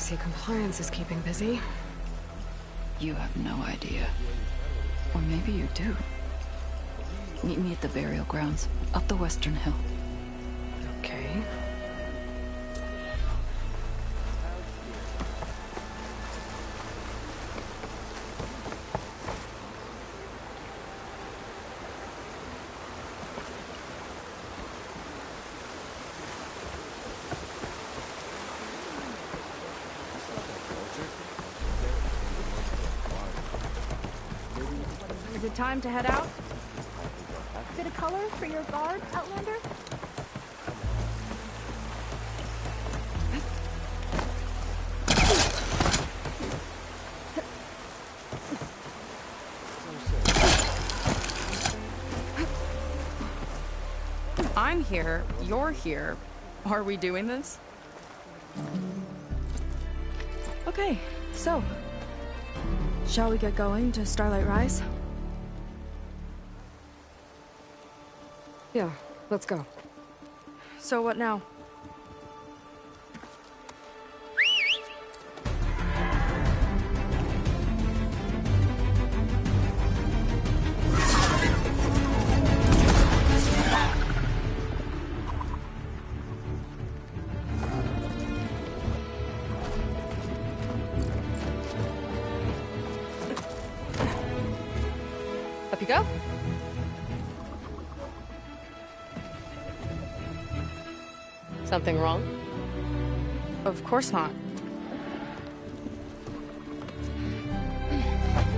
see compliance is keeping busy. You have no idea. Or maybe you do. Meet me at the burial grounds, up the Western Hill. Okay. Is it time to head out? Bit of color for your guard, Outlander? I'm here, you're here. Are we doing this? Okay, so... shall we get going to Starlight Rise? Yeah, let's go. So what now? Up you go. Something wrong? Of course not.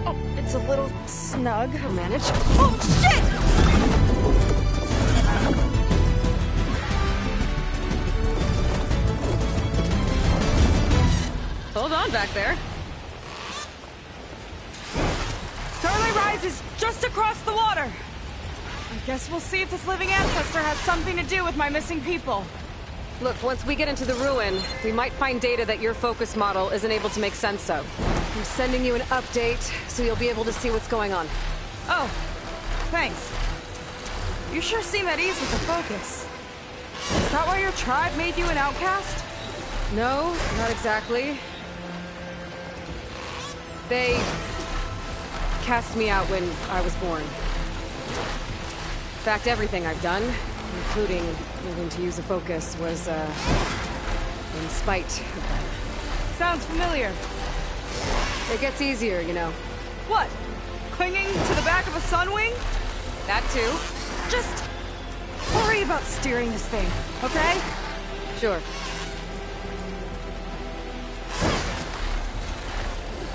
Oh, it's a little snug. I'll manage. Oh, shit! Hold on back there. Starlight Rise is just across the water. I guess we'll see if this living ancestor has something to do with my missing people. Look, once we get into the ruin, we might find data that your focus model isn't able to make sense of. I'm sending you an update, so you'll be able to see what's going on. Oh, thanks. You sure seem at ease with the focus. Is that why your tribe made you an outcast? No, not exactly. They cast me out when I was born. In fact, everything I've done, including needing to use a focus, was, in spite of them. Sounds familiar. It gets easier, you know. What? Clinging to the back of a sunwing? That too. Just worry about steering this thing, okay? Sure.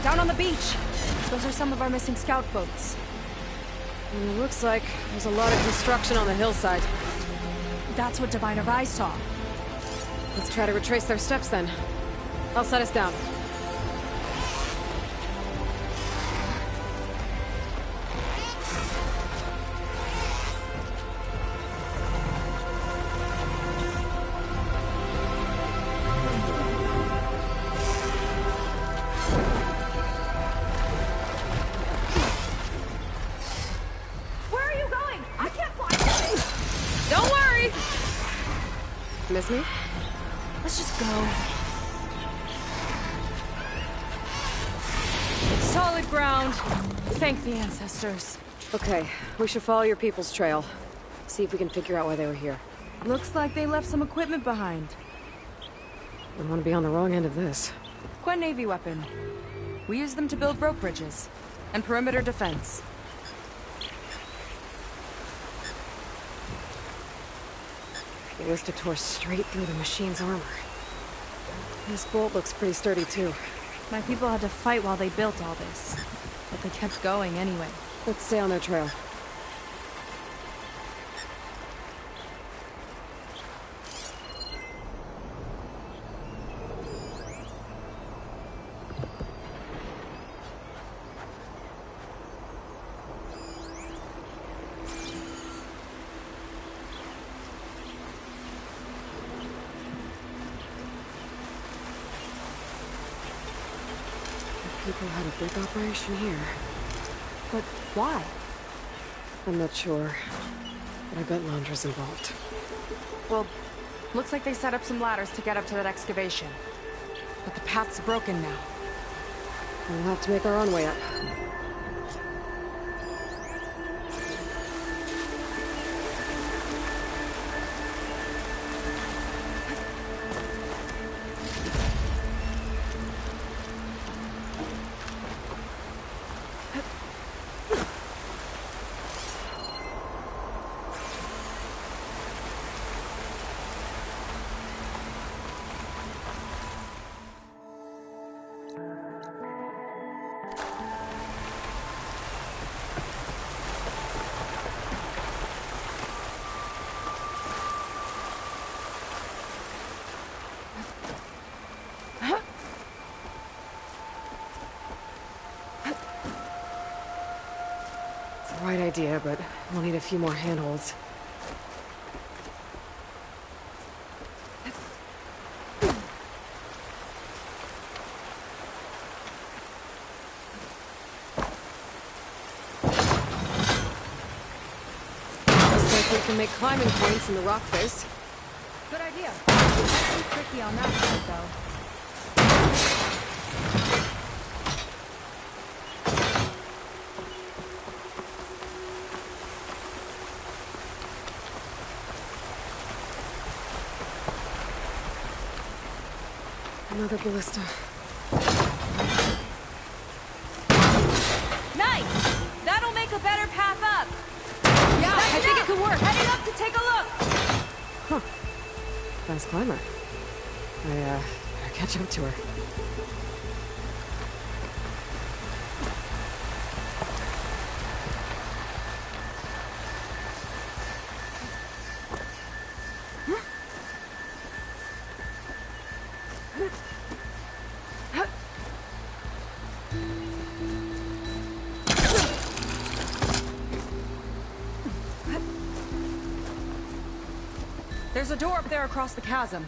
Down on the beach. Those are some of our missing scout boats. It looks like there's a lot of construction on the hillside. That's what Diviner Rise saw. Let's try to retrace their steps then. I'll set us down. Where are you going? I can't fly anything. Don't worry! Miss me? Let's just go. Solid ground. Thank the ancestors. Okay, we should follow your people's trail. See if we can figure out why they were here. Looks like they left some equipment behind. I want to be on the wrong end of this. Quen Navy weapon. We use them to build rope bridges and perimeter defense. It must have tore straight through the machine's armor. This bolt looks pretty sturdy too. My people had to fight while they built all this, but they kept going anyway. Let's stay on their trail. People had a big operation here. But why? I'm not sure, but I bet Londra's involved. Well, looks like they set up some ladders to get up to that excavation. but the path's broken now. We'll have to make our own way up. Right idea, but we'll need a few more handholds. Looks like we can make climbing points in the rock face. Good idea. Pretty tricky on that side, though. Another ballista. Nice! That'll make a better path up. Yeah, I think it could work. Heading up to take a look. Huh. Fast climber. I, better catch up to her. There's a door up there across the chasm.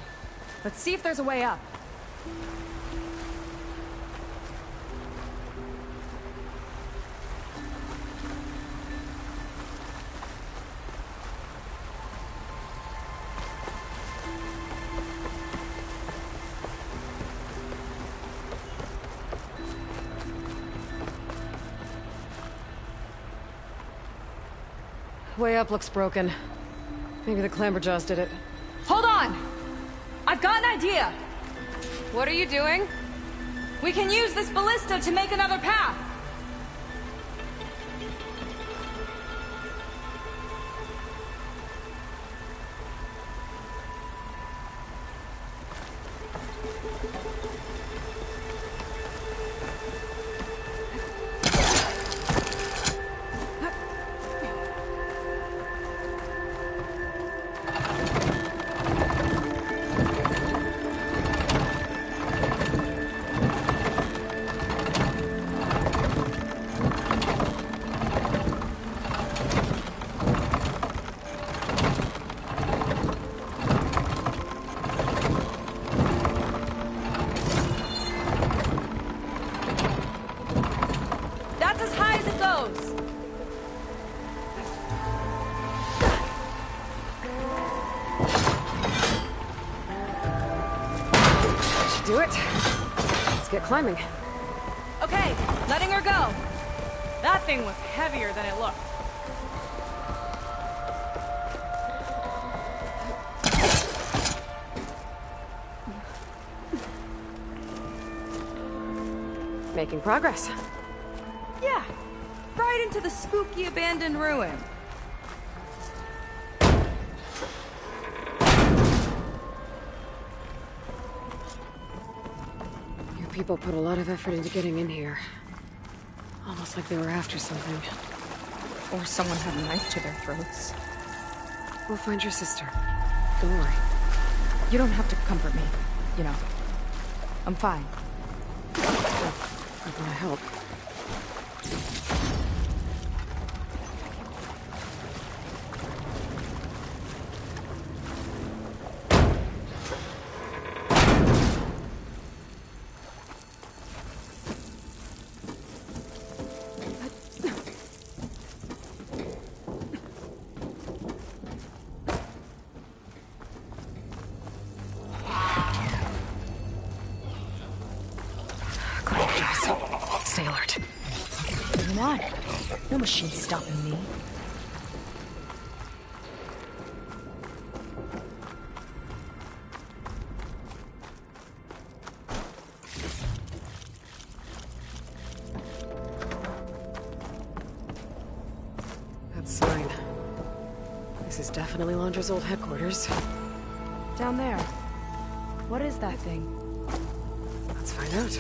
Let's see if there's a way up. Way up looks broken. Maybe the Clamberjaws did it. Hold on! I've got an idea! What are you doing? We can use this ballista to make another path! That's as high as it goes! Should do it. Let's get climbing. Okay, letting her go. That thing was heavier than it looked. Making progress. Yeah, right into the spooky abandoned ruin. Your people put a lot of effort into getting in here. Almost like they were after something. Or someone had a knife to their throats. We'll find your sister. Don't worry. You don't have to comfort me, you know. I'm fine. I want to help. Come on. No machine's stopping me. That sign. This is definitely Londra's old headquarters. Down there. What is that thing? Let's find out.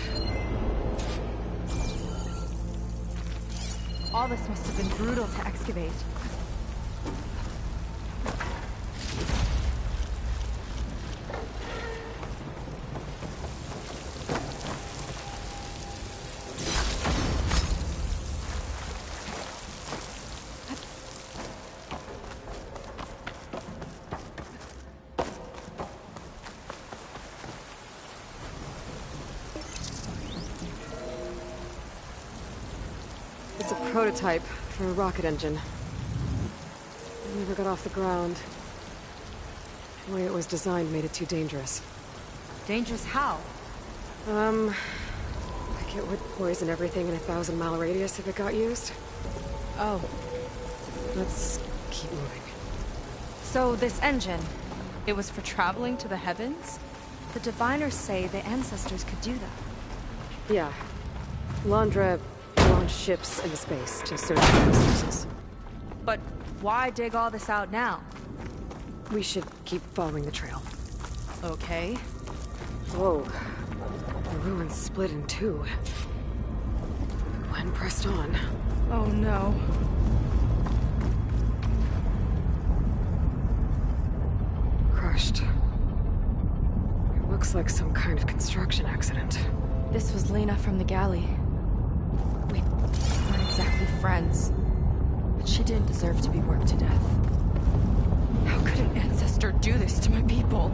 All this must have been brutal to excavate. It's a prototype for a rocket engine. It never got off the ground. The way it was designed made it too dangerous. Dangerous how? Like it would poison everything in a 1,000-mile radius if it got used. Oh. Let's keep moving. So this engine, it was for traveling to the heavens? The diviners say the ancestors could do that. Yeah. Londra launched ships into space to search for resources. But why dig all this out now? We should keep following the trail. Okay. Whoa. The ruins split in two. Gwen pressed on. Oh no. Crushed. It looks like some kind of construction accident. This was Lena from the galley. We weren't exactly friends, but she didn't deserve to be worked to death. How could an ancestor do this to my people?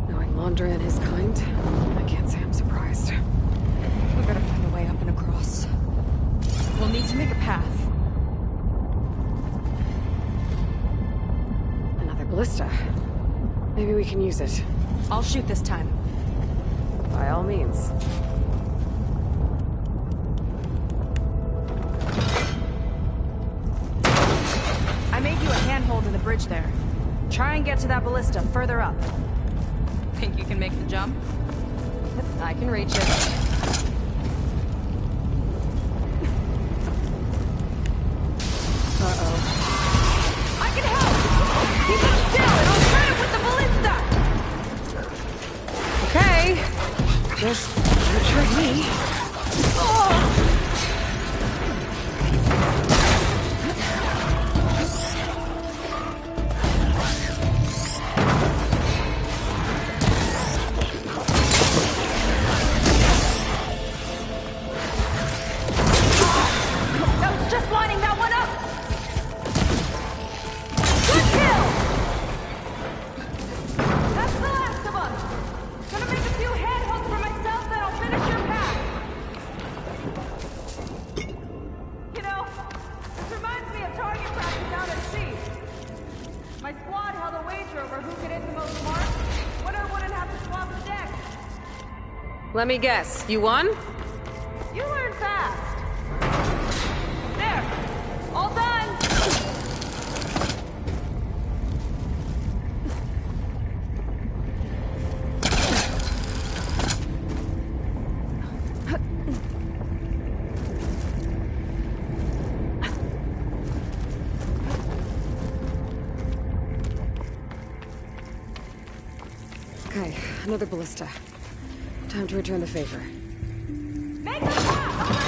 Knowing Londra and his kind, I can't say I'm surprised. We better find a way up and across. We'll need to make a path. Another ballista. Maybe we can use it. I'll shoot this time. By all means. I made you a handhold in the bridge there. Try and get to that ballista further up. Think you can make the jump? Yep, I can reach it. I can help! Keep it still and I'll try it with the ballista! Okay. Just don't trick me. That was just lining that one up! Good kill! That's the last of us! Gonna make a few handholds for myself, then I'll finish your path! You know, this reminds me of target practice down at sea. My squad held a wager over who could hit the most marks. Winner wouldn't have to swap the deck. Let me guess. You won? You learn fast. There! All done! Okay, another ballista. Time to return the favor. Make the path over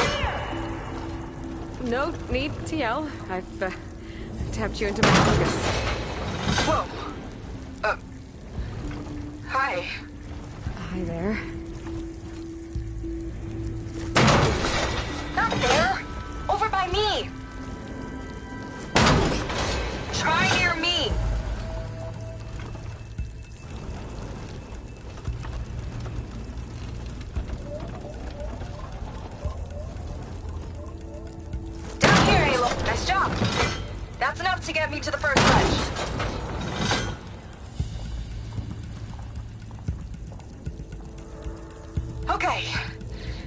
here! No need to yell. I've tapped you into my focus. Whoa. Hi. Hi there. Not there. Over by me. Try near me. Down here, Aloy. Nice job. That's enough to get me to the first ledge. Okay,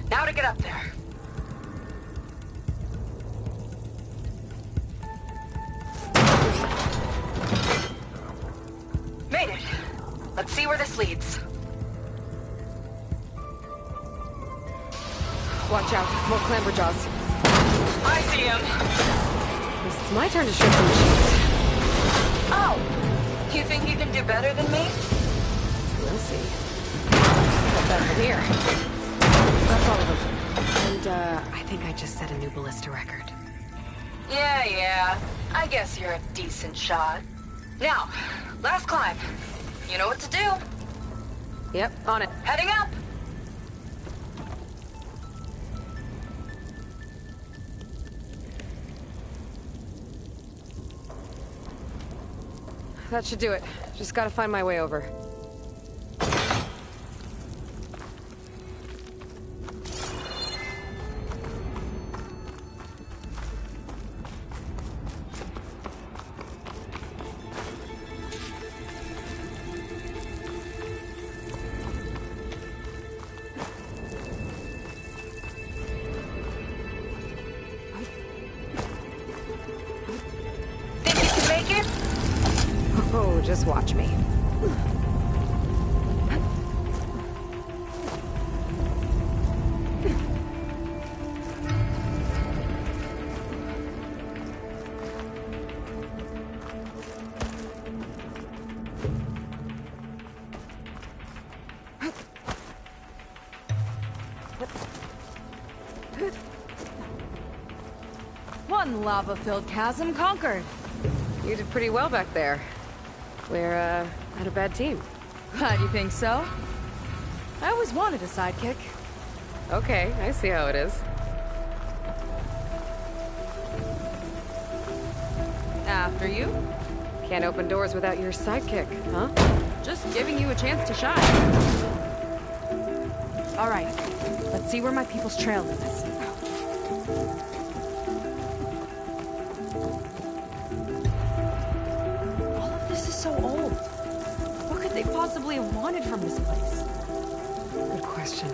now to get up there. see where this leads. Watch out, more clamberjaws. I see him. Guess it's my turn to shoot some machines. Oh, you think you can do better than me? We'll see. What's that from here? That's all of them. And, I think I just set a new ballista record. Yeah. I guess you're a decent shot. Now, last climb. You know what to do. Yep, on it. Heading up! That should do it. Just gotta find my way over. Think you can make it? Oh, just watch me. One lava-filled chasm conquered. You did pretty well back there. We're, not a bad team. Glad you think so. I always wanted a sidekick. Okay, I see how it is. After you. Can't open doors without your sidekick, huh? Just giving you a chance to shine. All right, let's see where my people's trail is. All of this is so old. What could they possibly have wanted from this place? Good question.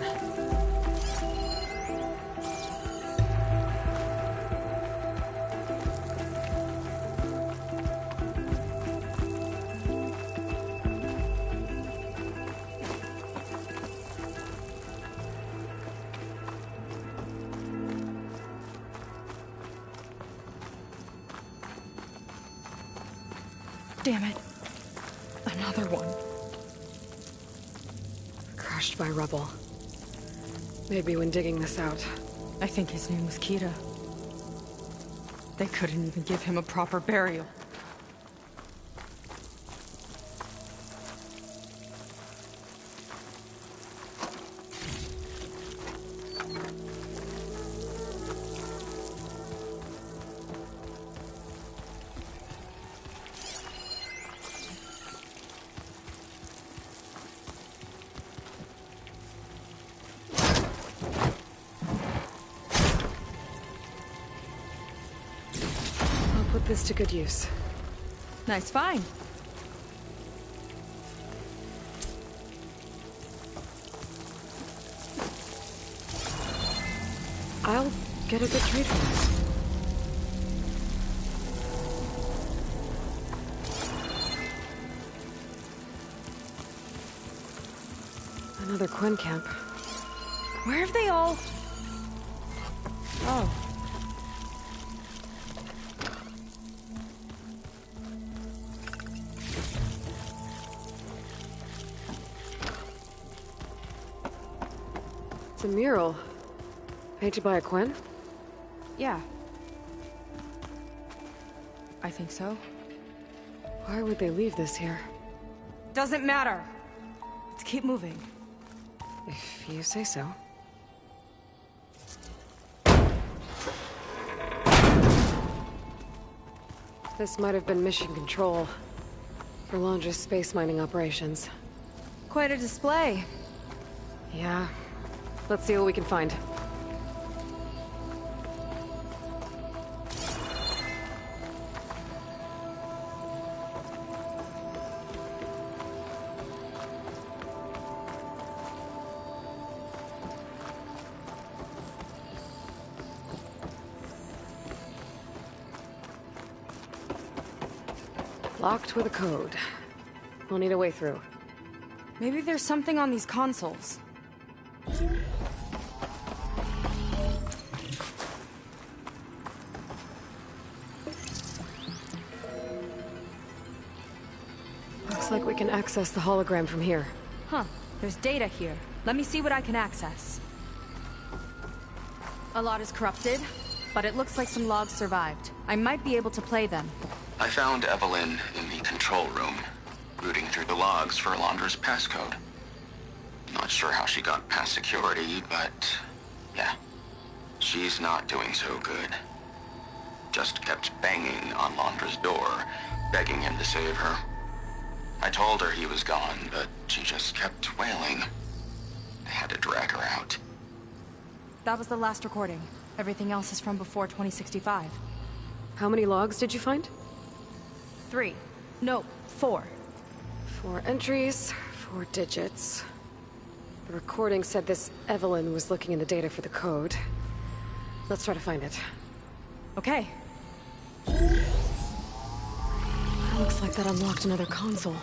Damn it. Another one. Crushed by rubble. Maybe when digging this out. I think his name was Kira. They couldn't even give him a proper burial. Put this to good use. Nice find. I'll get a good trade for this. Another Quen camp. Where have they all... Oh. It's a mural. Painted by a Quen? Yeah. I think so. Why would they leave this here? Doesn't matter. Let's keep moving. If you say so. This might have been mission control for Londra's space mining operations. Quite a display. Yeah. Let's see what we can find. Locked with a code. We'll need a way through. Maybe there's something on these consoles. Looks like we can access the hologram from here. Huh. There's data here. Let me see what I can access. A lot is corrupted, but it looks like some logs survived. I might be able to play them. I found Evelyn in the control room, rooting through the logs for Alondra's passcode. Not sure how she got past security, but yeah, she's not doing so good. Just kept banging on Alondra's door, begging him to save her. I told her he was gone, but she just kept wailing. I had to drag her out. That was the last recording. Everything else is from before 2065. How many logs did you find? 3. No, 4. 4 entries, 4 digits. The recording said this Evelyn was looking in the data for the code. Let's try to find it. Okay. Looks like that unlocked another console.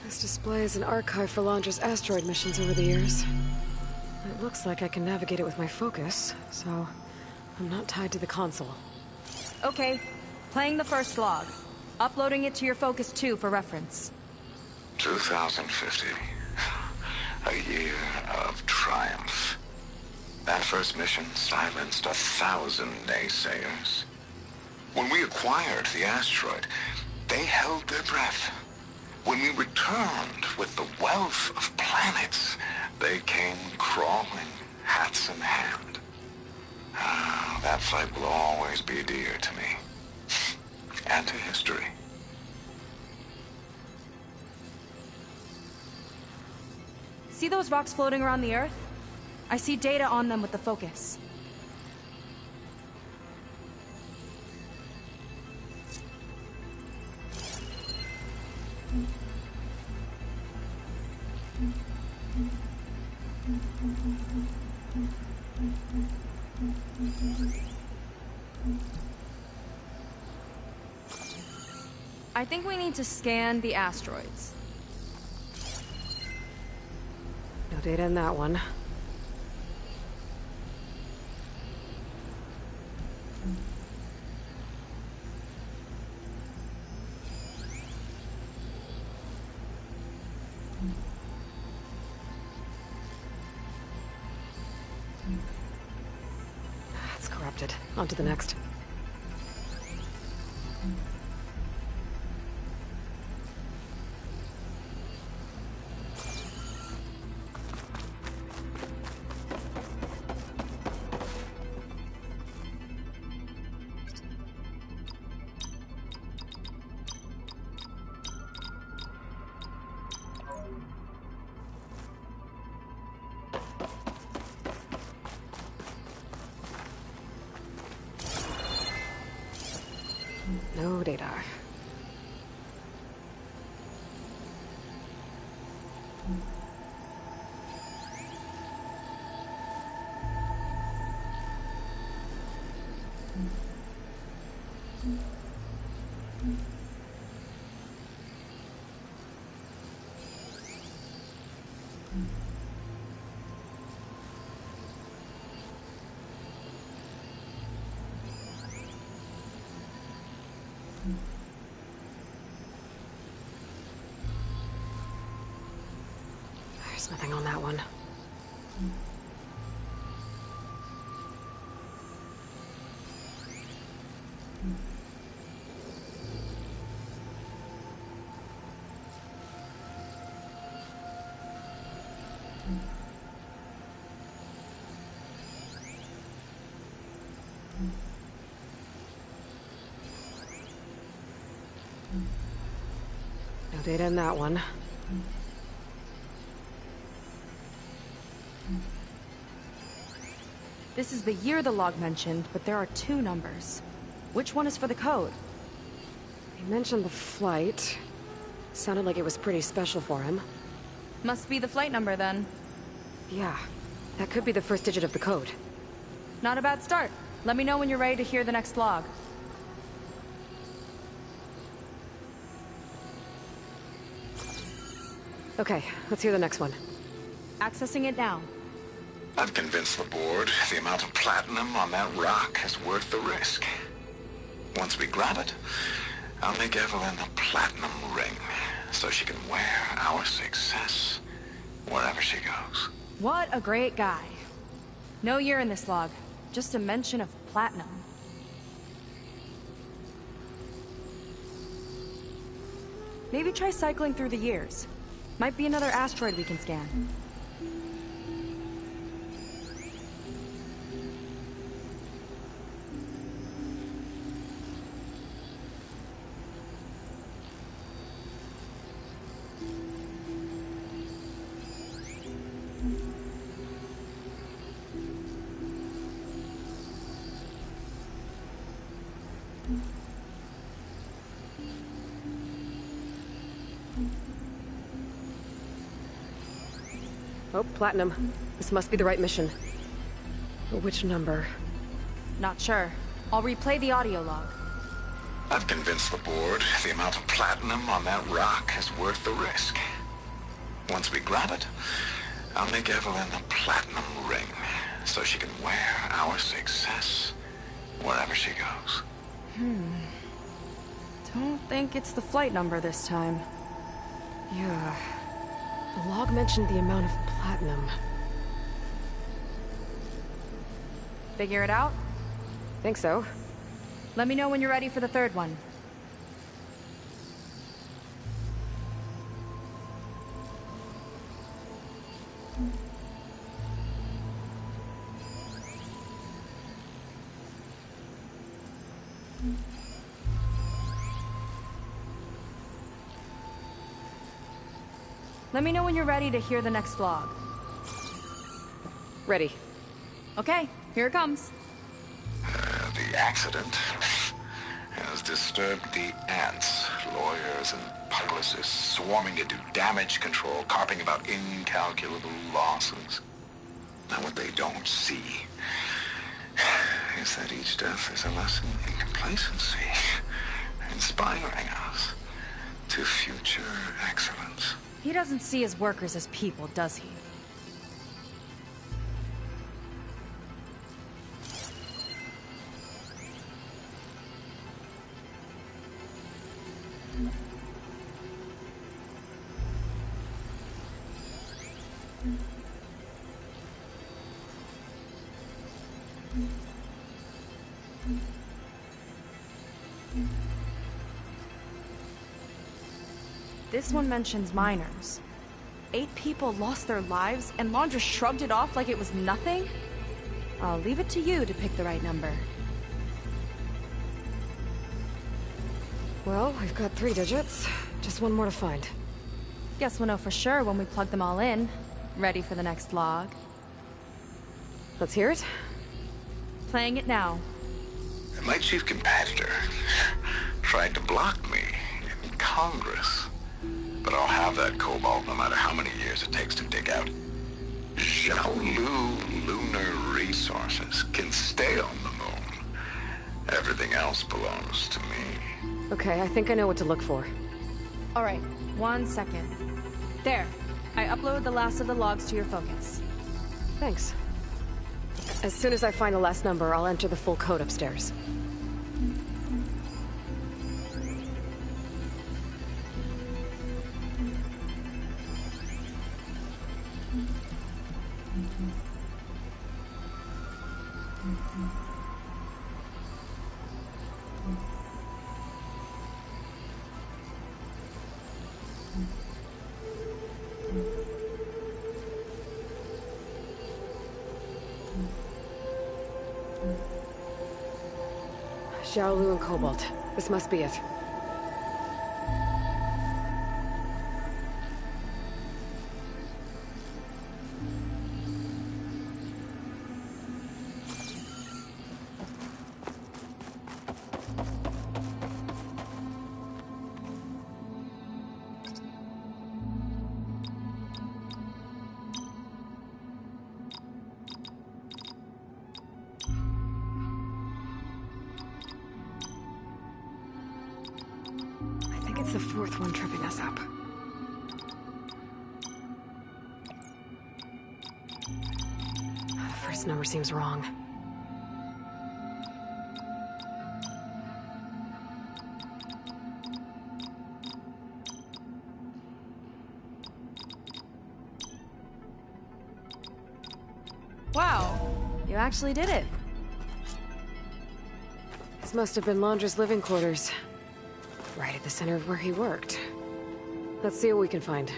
This displays an archive for Alondra's asteroid missions over the years. It looks like I can navigate it with my focus, so I'm not tied to the console. Okay. Playing the first log. Uploading it to your Focus 2 for reference. 2050. A year of triumph. That first mission silenced 1,000 naysayers. When we acquired the asteroid, they held their breath. When we returned with the wealth of planets, they came crawling, hats in hand. Ah, that fight will always be dear to me. And to history. See those rocks floating around the Earth? I see data on them with the focus. I think we need to scan the asteroids. No data in that one. It's corrupted. On to the next. No data. There's nothing on that one. No data in that one. This is the year the log mentioned, but there are 2 numbers. Which one is for the code? He mentioned the flight. Sounded like it was pretty special for him. Must be the flight number then. Yeah, that could be the first digit of the code. Not a bad start. Let me know when you're ready to hear the next log. Okay, let's hear the next one. Accessing it now. I've convinced the board the amount of platinum on that rock is worth the risk. Once we grab it, I'll make Evelyn a platinum ring so she can wear our success wherever she goes. What a great guy. No year in this log, just a mention of platinum. Maybe try cycling through the years. Might be another asteroid we can scan. Oh, platinum. This must be the right mission. But which number? Not sure. I'll replay the audio log. I've convinced the board the amount of platinum on that rock is worth the risk. Once we grab it, I'll make Evelyn a platinum ring so she can wear our success wherever she goes. Don't think it's the flight number this time. Yeah. The log mentioned the amount of platinum. Figure it out? Think so. Let me know when you're ready for the third one. Let me know when you're ready to hear the next vlog. Ready. Okay, here it comes. The accident has disturbed the ants, lawyers and publicists swarming to do damage control, carping about incalculable losses. Now what they don't see is that each death is a lesson in complacency, inspiring us to future excellence. He doesn't see his workers as people, does he? This one mentions miners. 8 people lost their lives, and Laundra shrugged it off like it was nothing? I'll leave it to you to pick the right number. Well, we've got 3 digits. Just one more to find. Guess we'll know for sure when we plug them all in. Ready for the next log? Let's hear it. Playing it now. My chief competitor tried to block me in Congress. But I'll have that cobalt no matter how many years it takes to dig out. Xiaolu Lunar Resources can stay on the moon. Everything else belongs to me. Okay, I think I know what to look for. Alright, 1 second. There. I uploaded the last of the logs to your focus. Thanks. As soon as I find the last number, I'll enter the full code upstairs. Xiaolu and Cobalt. This must be it. It's the 4th one tripping us up. This number seems wrong. Wow, you actually did it. This must have been Londra's living quarters. Right at the center of where he worked. Let's see what we can find.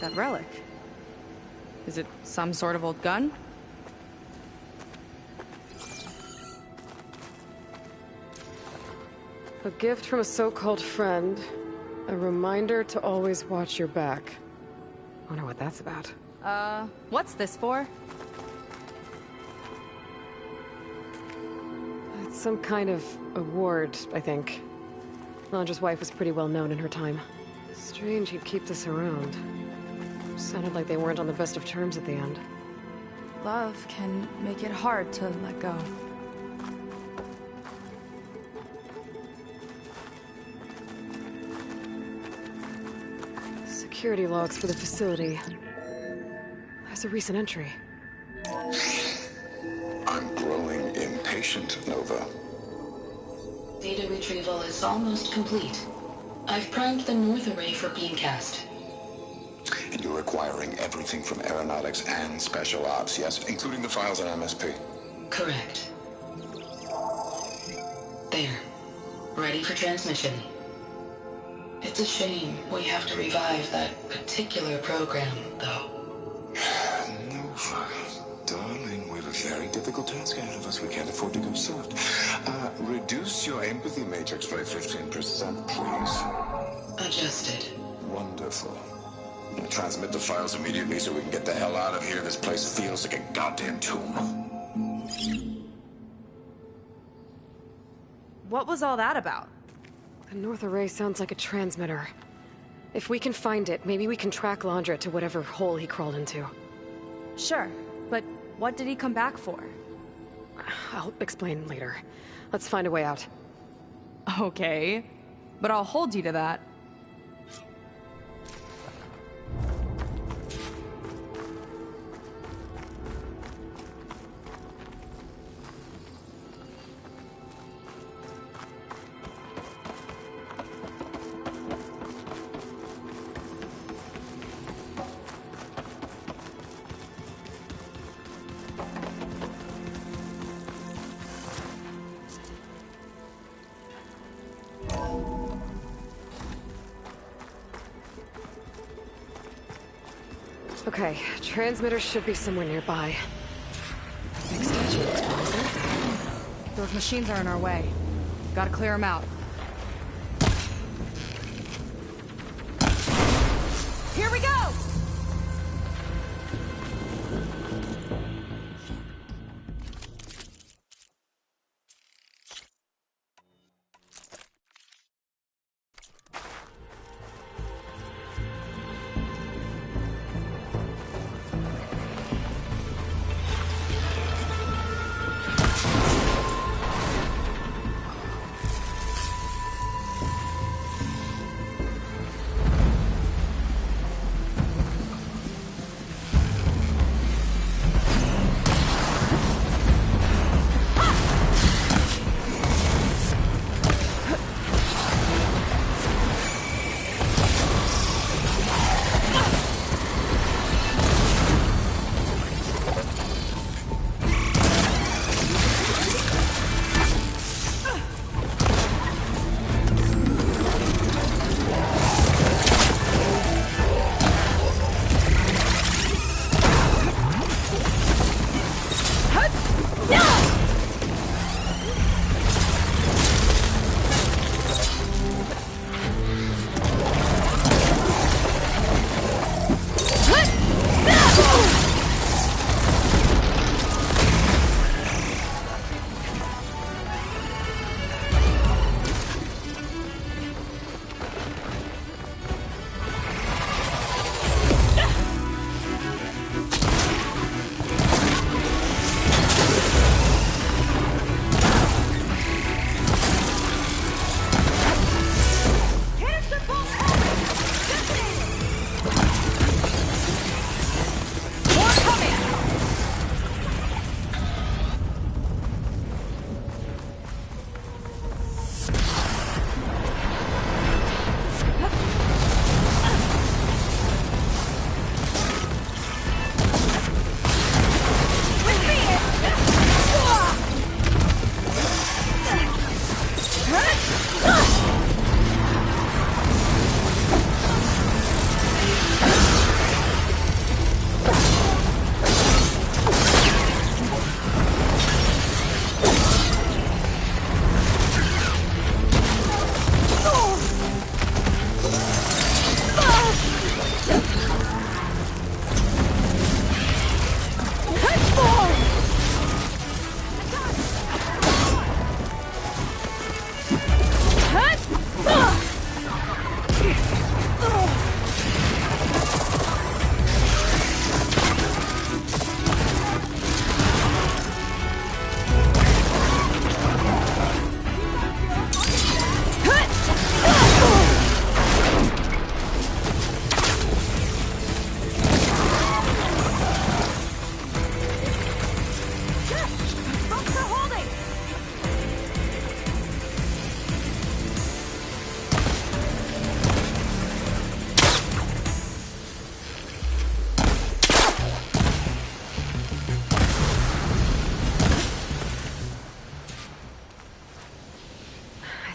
That relic. Is it some sort of old gun? A gift from a so-called friend. A reminder to always watch your back. Wonder what that's about. What's this for? It's some kind of award, I think. Londra's wife was pretty well known in her time. Strange he'd keep this around. Sounded like they weren't on the best of terms at the end. Love can make it hard to let go. Security logs for the facility. There's a recent entry. I'm growing impatient, Nova. Data retrieval is almost complete. I've primed the North Array for beamcast. And you're acquiring everything from aeronautics and special ops, yes? Including the files on MSP. Correct. There. Ready for transmission. It's a shame we have to revive that particular program, though. Nova, darling, we have a very difficult task ahead of us. We can't afford to go soft. Reduce your empathy matrix by 15%, please. Adjusted. Wonderful. Transmit the files immediately so we can get the hell out of here. This place feels like a goddamn tomb. What was all that about? The North Array sounds like a transmitter. If we can find it, maybe we can track Londra to whatever hole he crawled into. Sure, but what did he come back for? I'll explain later. Let's find a way out. Okay, but I'll hold you to that. Okay, transmitter should be somewhere nearby. Those machines are in our way. Gotta clear them out. Here we go!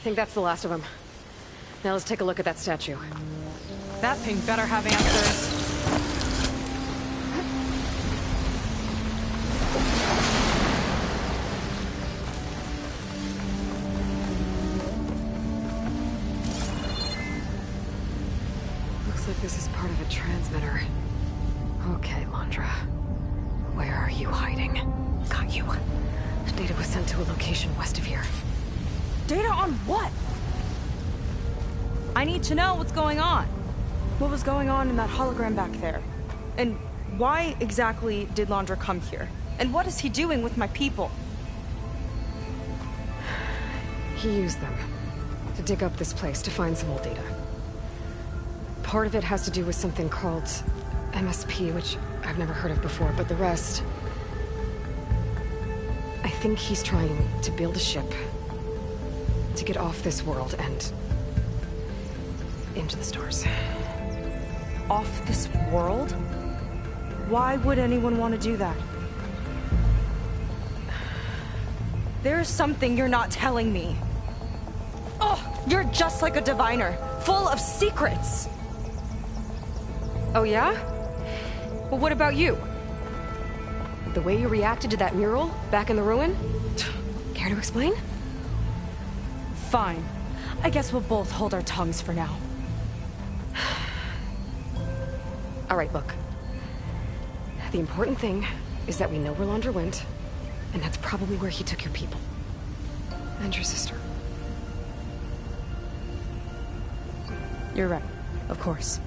think that's the last of them. Now let's take a look at that statue. That thing better have answers. Looks like this is part of a transmitter. Okay, Londra. Where are you hiding? Got you. Data was sent to a location west of here. Data on what? I need to know what's going on. What was going on in that hologram back there? And why exactly did Londra come here? And what is he doing with my people? He used them to dig up this place to find some old data. Part of it has to do with something called MSP, which I've never heard of before, but the rest... I think he's trying to build a ship to get off this world and into the stars. Off this world? Why would anyone want to do that? There's something you're not telling me. Oh, you're just like a diviner, full of secrets. Oh yeah? Well, what about you? The way you reacted to that mural back in the ruin? Care to explain? Fine. I guess we'll both hold our tongues for now. All right, look. The important thing is that we know where Londra went, and that's probably where he took your people. And your sister. You're right. Of course.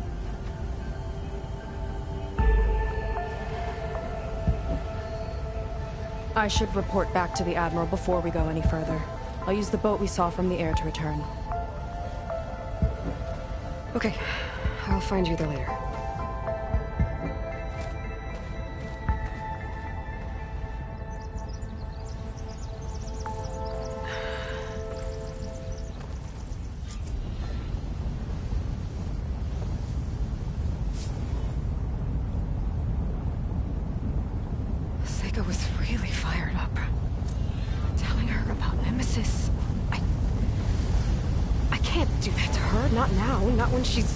I should report back to the Admiral before we go any further. I'll use the boat we saw from the air to return. Okay. I'll find you there later. Seika was really fired up. Telling her about Nemesis. I can't do that to her. Not now. Not when she's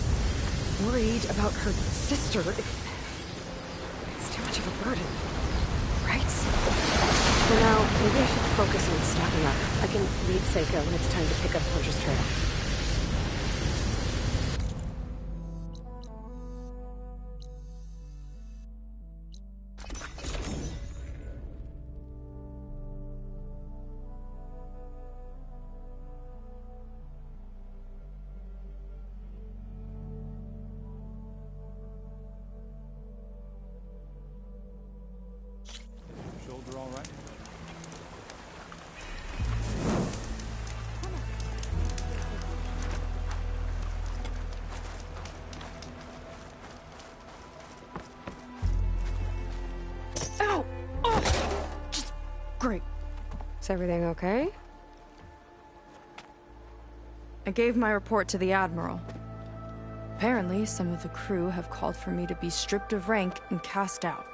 worried about her sister. It's too much of a burden. Right? For now, maybe I should focus on stopping her. I can lead Seika when it's time to pick up Londra's trail. Shoulder all right? Ow! Oh! Just great. Is everything okay? I gave my report to the Admiral. Apparently, some of the crew have called for me to be stripped of rank and cast out.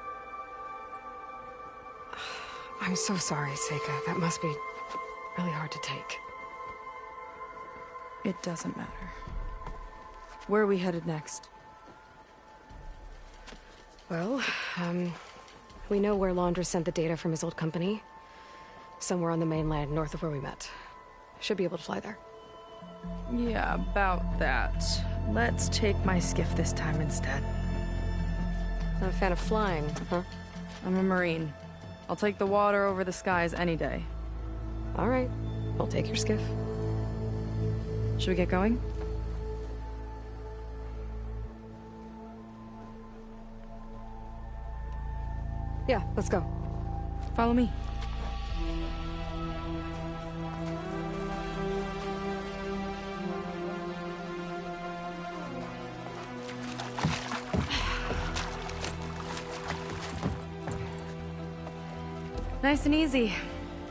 I'm so sorry, Seika. That must be really hard to take. It doesn't matter. Where are we headed next? Well, we know where Londra sent the data from his old company. Somewhere on the mainland, north of where we met. Should be able to fly there. Yeah, about that. Let's take my skiff this time instead. Not a fan of flying, huh? I'm a Marine. I'll take the water over the skies any day. All right. I'll take your skiff. Should we get going? Yeah, let's go. Follow me. Nice and easy.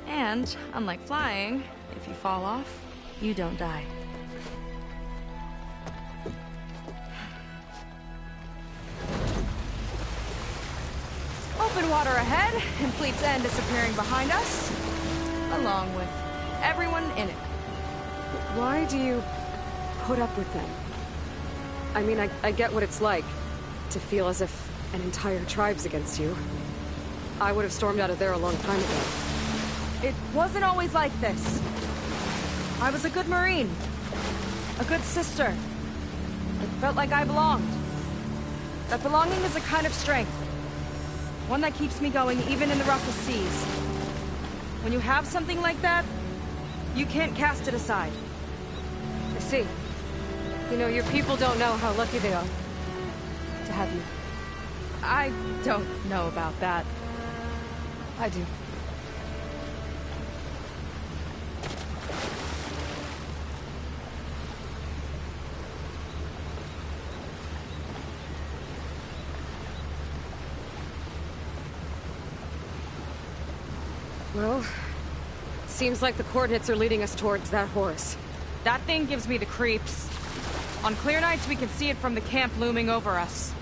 And, unlike flying, if you fall off, you don't die. Open water ahead, and Fleet's End disappearing behind us, along with everyone in it. Why do you put up with them? I mean, I get what it's like to feel as if an entire tribe's against you. I would have stormed out of there a long time ago. It wasn't always like this. I was a good Marine. A good sister. It felt like I belonged. That belonging is a kind of strength. One that keeps me going even in the roughest seas. When you have something like that, you can't cast it aside. I see. You know, your people don't know how lucky they are to have you. I don't know about that. I do. Well, seems like the coordinates are leading us towards that horse. That thing gives me the creeps. On clear nights, we can see it from the camp looming over us.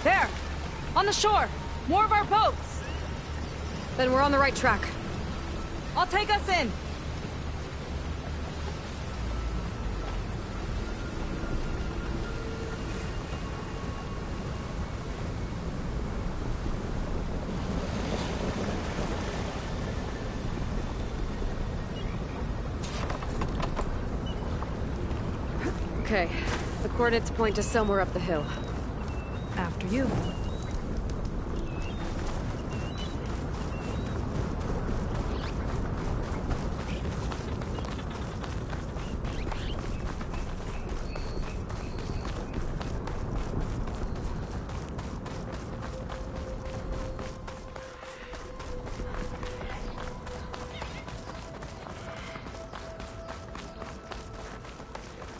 There! On the shore! More of our boats! Then we're on the right track. I'll take us in! Okay, the coordinates point to somewhere up the hill. After you.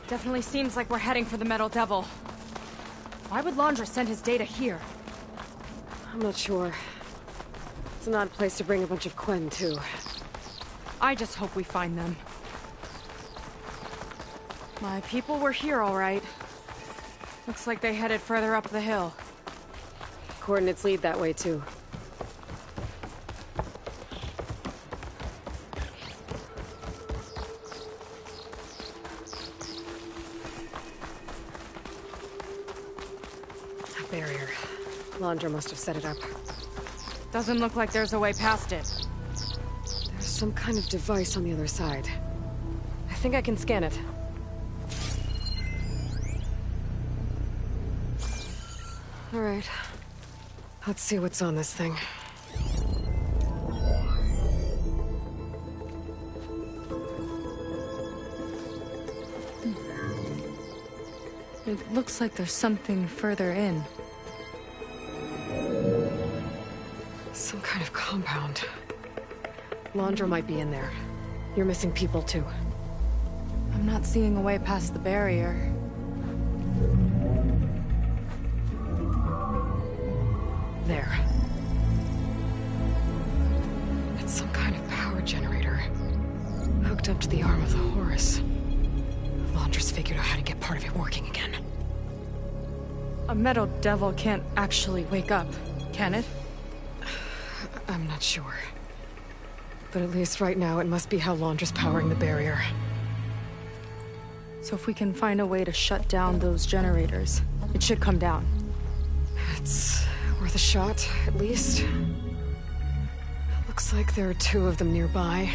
Definitely seems like we're heading for the Metal Devil. Why would Londra send his data here? I'm not sure. It's an odd place to bring a bunch of Quen, too. I just hope we find them. My people were here, all right. Looks like they headed further up the hill. Coordinates lead that way, too. That barrier. Londra must have set it up. Doesn't look like there's a way past it. There's some kind of device on the other side. I think I can scan it. All right. Let's see what's on this thing. It looks like there's something further in. Some kind of compound. Londra might be in there. You're missing people, too. I'm not seeing a way past the barrier. There. It's some kind of power generator. Hooked up to the arm of the horse. Londra's figured out how to get part of it working again. A Metal Devil can't actually wake up, can it? I'm not sure. But at least right now, it must be how Londra's powering the barrier. So if we can find a way to shut down those generators, it should come down. It's worth a shot, at least. Looks like there are 2 of them nearby.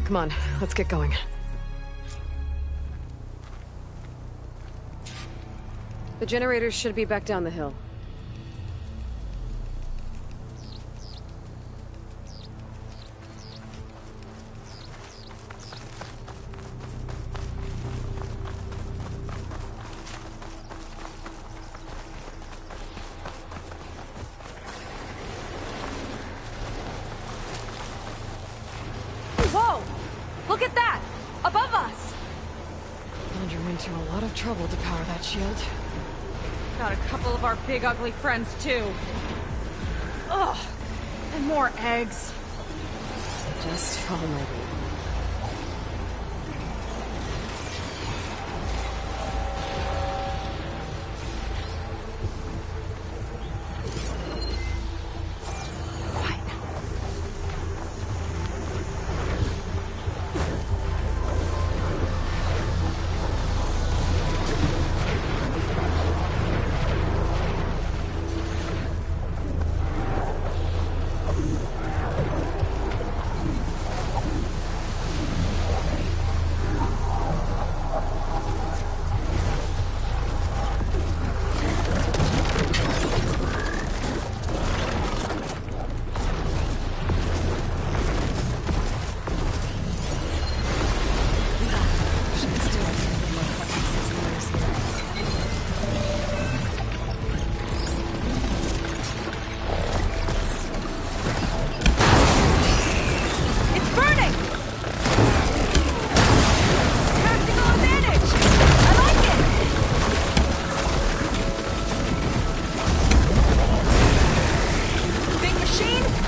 Come on, let's get going. The generators should be back down the hill. Whoa! Look at that! Above us! Londra went to a lot of trouble to power that shield. Got a couple of our big ugly friends, too. Ugh! And more eggs. Just follow my lead.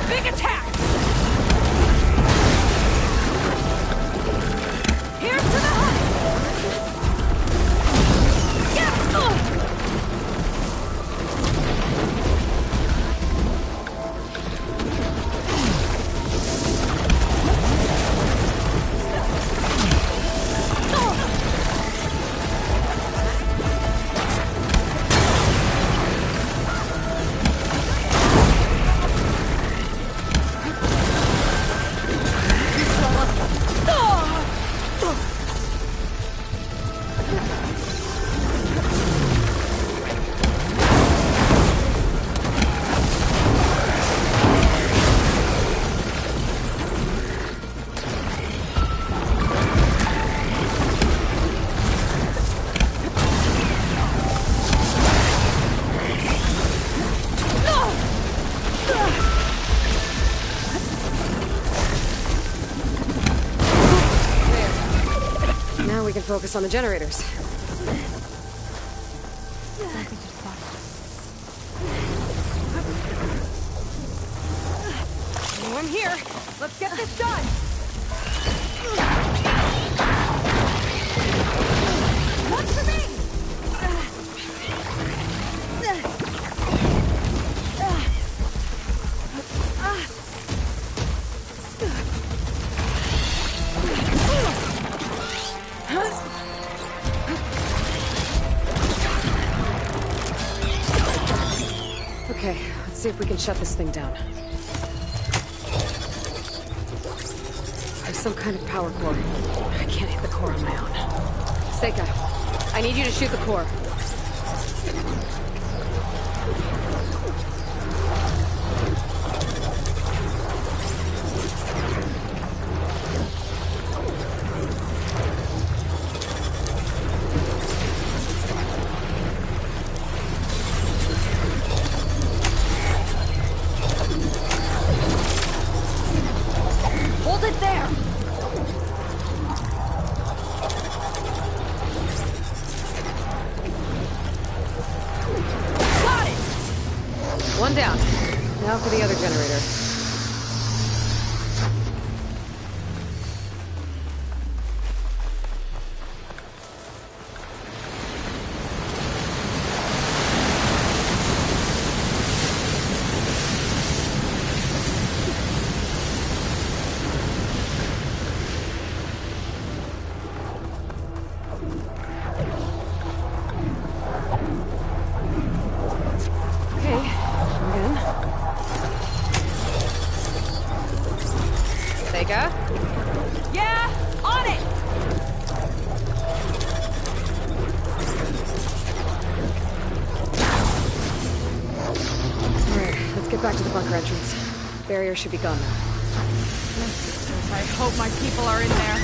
Big attack! Here's to the honey! Yes! Now we can focus on the generators. Oh, I'm here. Let's get this done. Look for me! Okay, let's see if we can shut this thing down. There's some kind of power core. I can't hit the core on my own. Seika, I need you to shoot the core. Hold it there! Got it! One down. Now for the other generator. Okay, I'm in. Seika? Yeah! On it! Alright, let's get back to the bunker entrance. Barrier should be gone now. I hope my people are in there.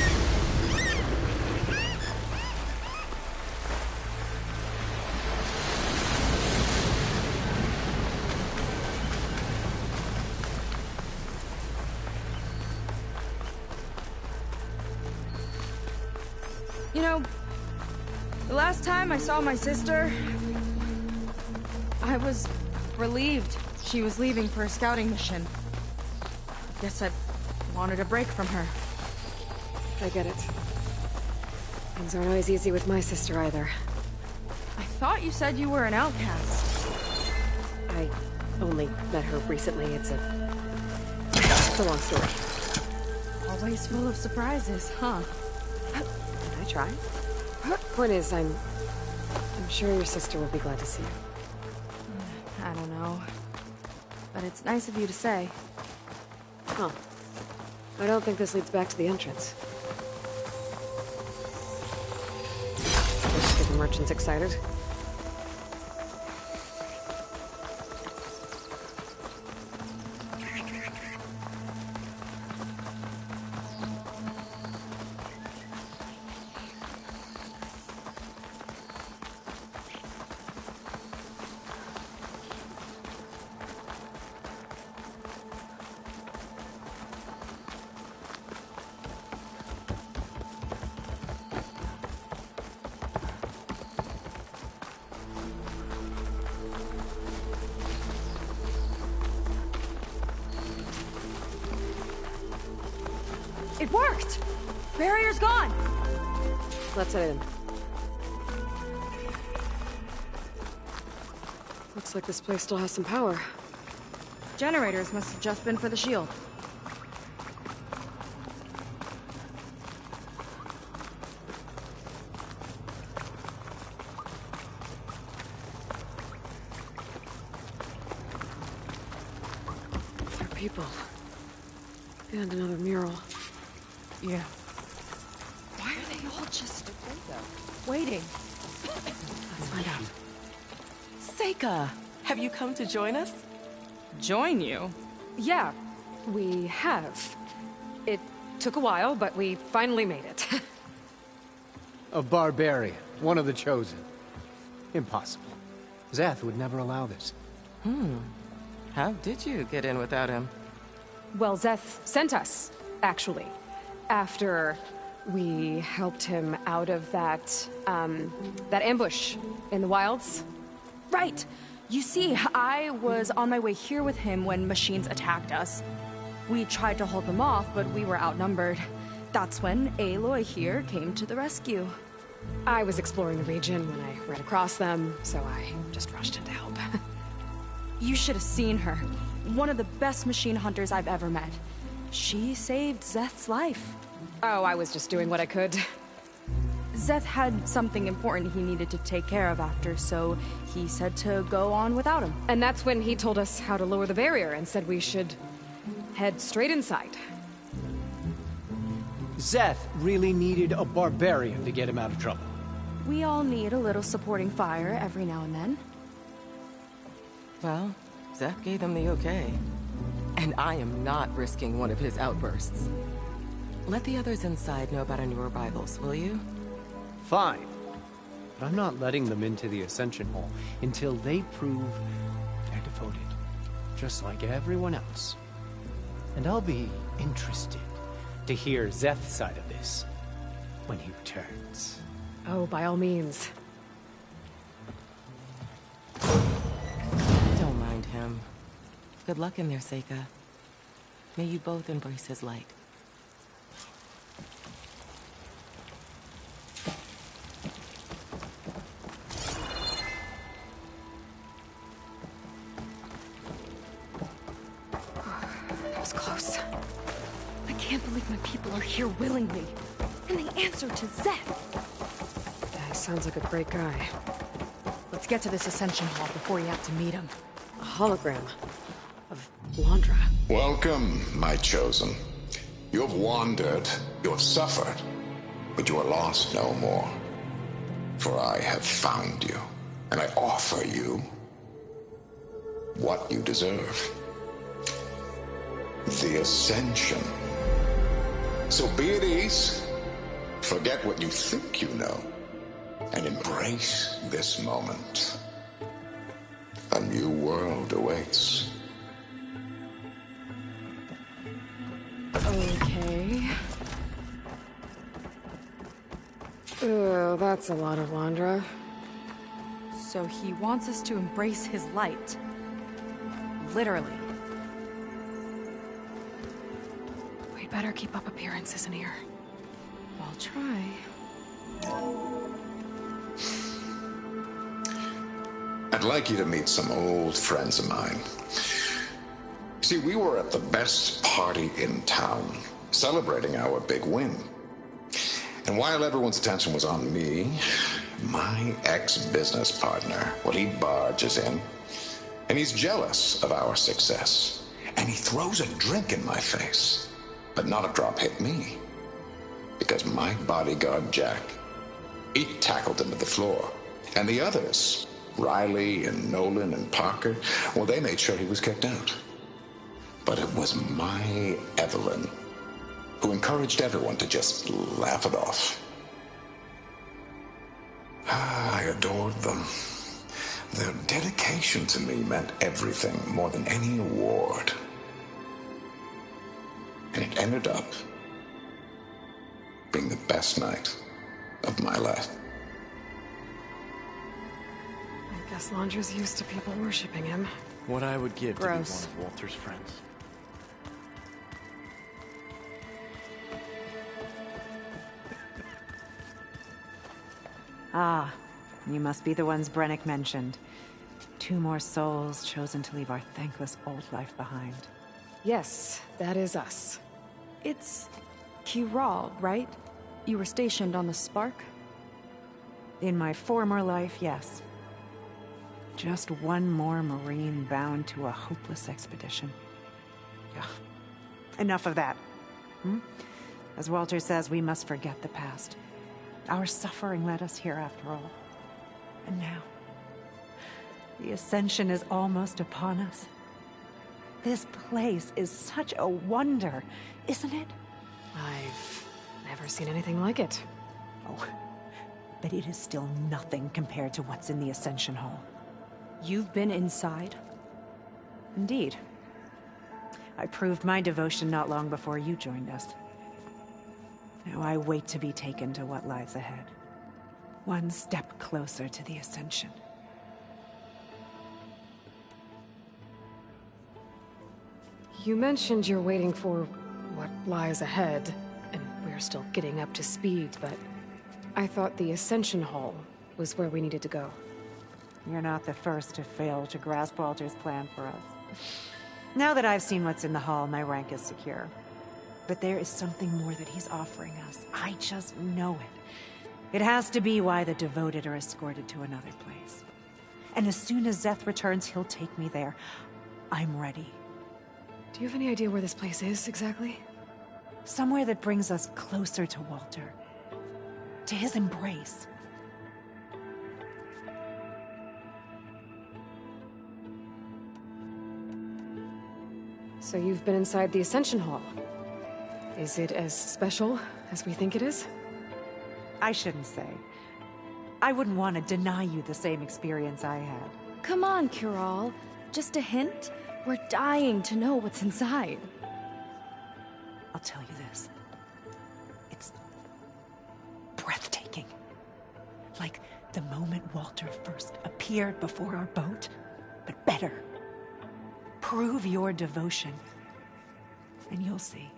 You know, the last time I saw my sister, I was relieved she was leaving for a scouting mission. Guess I wanted a break from her. I get it. Things aren't always easy with my sister either. I thought you said you were an outcast. I only met her recently. It's a long story. Always full of surprises, huh? I try. Point is, I'm sure your sister will be glad to see you. I don't know. But it's nice of you to say. Huh. I don't think this leads back to the entrance. Just get the merchants excited. It worked! Barrier's gone! Let's head in. Looks like this place still has some power. Generators must have just been for the shield. There are people. And another mural. Yeah. Why are they all just waiting? Let's find out. Seika, have you come to join us? Join you? Yeah, we have. It took a while, but we finally made it. A barbarian, one of the chosen. Impossible. Szeth would never allow this. How did you get in without him? Well, Szeth sent us, actually. After we helped him out of that ambush in the wilds. Right! You see, I was on my way here with him when machines attacked us. We tried to hold them off, but we were outnumbered. That's when Aloy here came to the rescue. I was exploring the region when I ran across them, so I just rushed in to help. You should have seen her. One of the best machine hunters I've ever met. She saved Szeth's life. Oh, I was just doing what I could. Szeth had something important he needed to take care of after, so he said to go on without him. And that's when he told us how to lower the barrier and said we should head straight inside. Szeth really needed a barbarian to get him out of trouble. We all need a little supporting fire every now and then. Well, Szeth gave them the okay. And I am not risking one of his outbursts. Let the others inside know about our new arrivals, will you? Fine. But I'm not letting them into the Ascension Hall until they prove they're devoted. Just like everyone else. And I'll be interested to hear Szeth's side of this when he returns. Oh, by all means. Don't mind him. Good luck in there, Seika. May you both embrace his light. That was close. I can't believe my people are here willingly. And they answered to Szeth. Yeah, he sounds like a great guy. Let's get to this Ascension Hall before you have to meet him. A hologram of Londra. Welcome, my chosen. You have wandered, you have suffered, but you are lost no more. For I have found you, and I offer you what you deserve. The Ascension. So be at ease, forget what you think you know, and embrace this moment. A new world awaits. Okay. Oh, that's a lot of Londra. So he wants us to embrace his light. Literally. We'd better keep up appearances in here. I'll try. I'd like you to meet some old friends of mine. See, we were at the best party in town, celebrating our big win. And while everyone's attention was on me, my ex-business partner, well, he barges in, and he's jealous of our success. And he throws a drink in my face, but not a drop hit me. Because my bodyguard, Jack, he tackled him to the floor. And the others, Riley and Nolan and Parker, well, they made sure he was kicked out. But it was my Evelyn who encouraged everyone to just laugh it off. I adored them. Their dedication to me meant everything, more than any award. And it ended up being the best night of my life. I guess Londra's used to people worshipping him. What I would give to be one Gross. of Walter's friends. Ah, you must be the ones Brennick mentioned. 2 more souls chosen to leave our thankless old life behind. Yes, that is us. It's Kiral, right? You were stationed on the Spark? In my former life, yes. Just one more Marine bound to a hopeless expedition. Ugh. Enough of that. As Walter says, we must forget the past. Our suffering led us here after all. And now, the Ascension is almost upon us. This place is such a wonder, isn't it? I've never seen anything like it. Oh, but it is still nothing compared to what's in the Ascension Hall. You've been inside? Indeed. I proved my devotion not long before you joined us. Now I wait to be taken to what lies ahead. One step closer to the Ascension. You mentioned you're waiting for what lies ahead, and we're still getting up to speed, but I thought the Ascension Hall was where we needed to go. You're not the first to fail to grasp Walter's plan for us. Now that I've seen what's in the hall, my rank is secure. But there is something more that he's offering us. I just know it. It has to be why the devoted are escorted to another place. And as soon as Szeth returns, he'll take me there. I'm ready. Do you have any idea where this place is, exactly? Somewhere that brings us closer to Walter. To his embrace. So you've been inside the Ascension Hall. Is it as special as we think it is? I shouldn't say. I wouldn't want to deny you the same experience I had. Come on, Kiral. Just a hint? We're dying to know what's inside. I'll tell you this. It's breathtaking. Like the moment Walter first appeared before our boat, but better. Prove your devotion, and you'll see.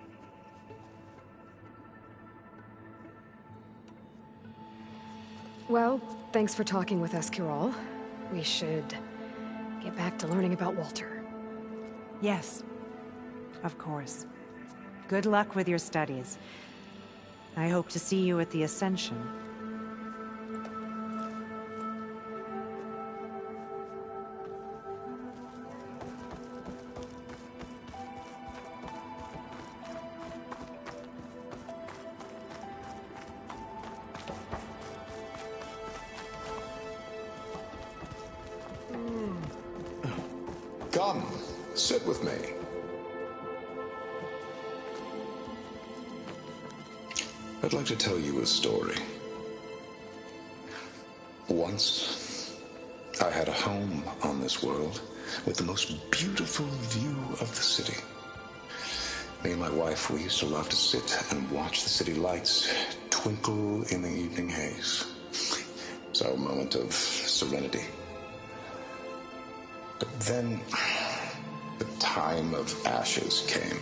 Well, thanks for talking with us, Kiral. We should get back to learning about Walter. Yes, of course. Good luck with your studies. I hope to see you at the Ascension. Come, sit with me. I'd like to tell you a story. Once, I had a home on this world with the most beautiful view of the city. Me and my wife, we used to love to sit and watch the city lights twinkle in the evening haze. It's our moment of serenity. But then, the time of ashes came.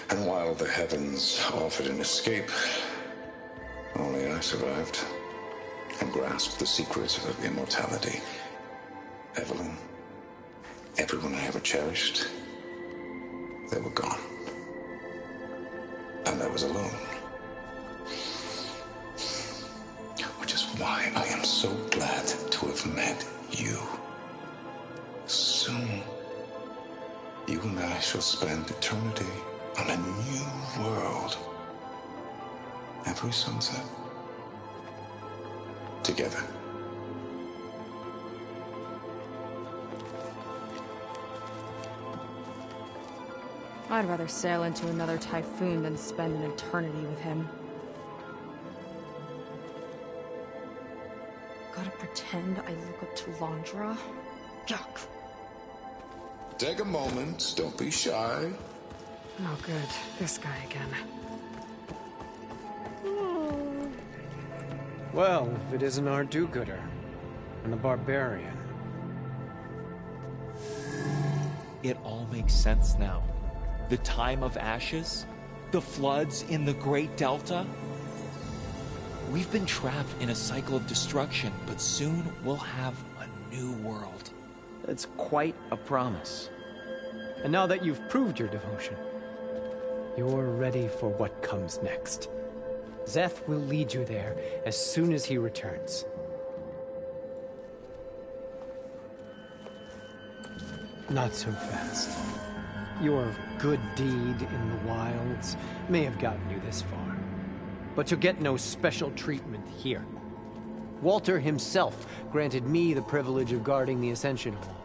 And while the heavens offered an escape, only I survived and grasped the secret of immortality. Evelyn, everyone I ever cherished, they were gone. And I was alone. Which is why I am so glad to have met you. Soon, you and I shall spend eternity on a new world. Every sunset. Together. I'd rather sail into another typhoon than spend an eternity with him. Gotta pretend I look up to Londra? Yuck. Take a moment, don't be shy. Oh, good. This guy again. Well, if it isn't our do-gooder, and the barbarian. It all makes sense now. The time of ashes, the floods in the Great Delta. We've been trapped in a cycle of destruction, but soon we'll have a new world. That's quite a promise. And now that you've proved your devotion, you're ready for what comes next. Szeth will lead you there as soon as he returns. Not so fast. Your good deed in the wilds may have gotten you this far, but you'll get no special treatment here. Walter himself granted me the privilege of guarding the Ascension Hall.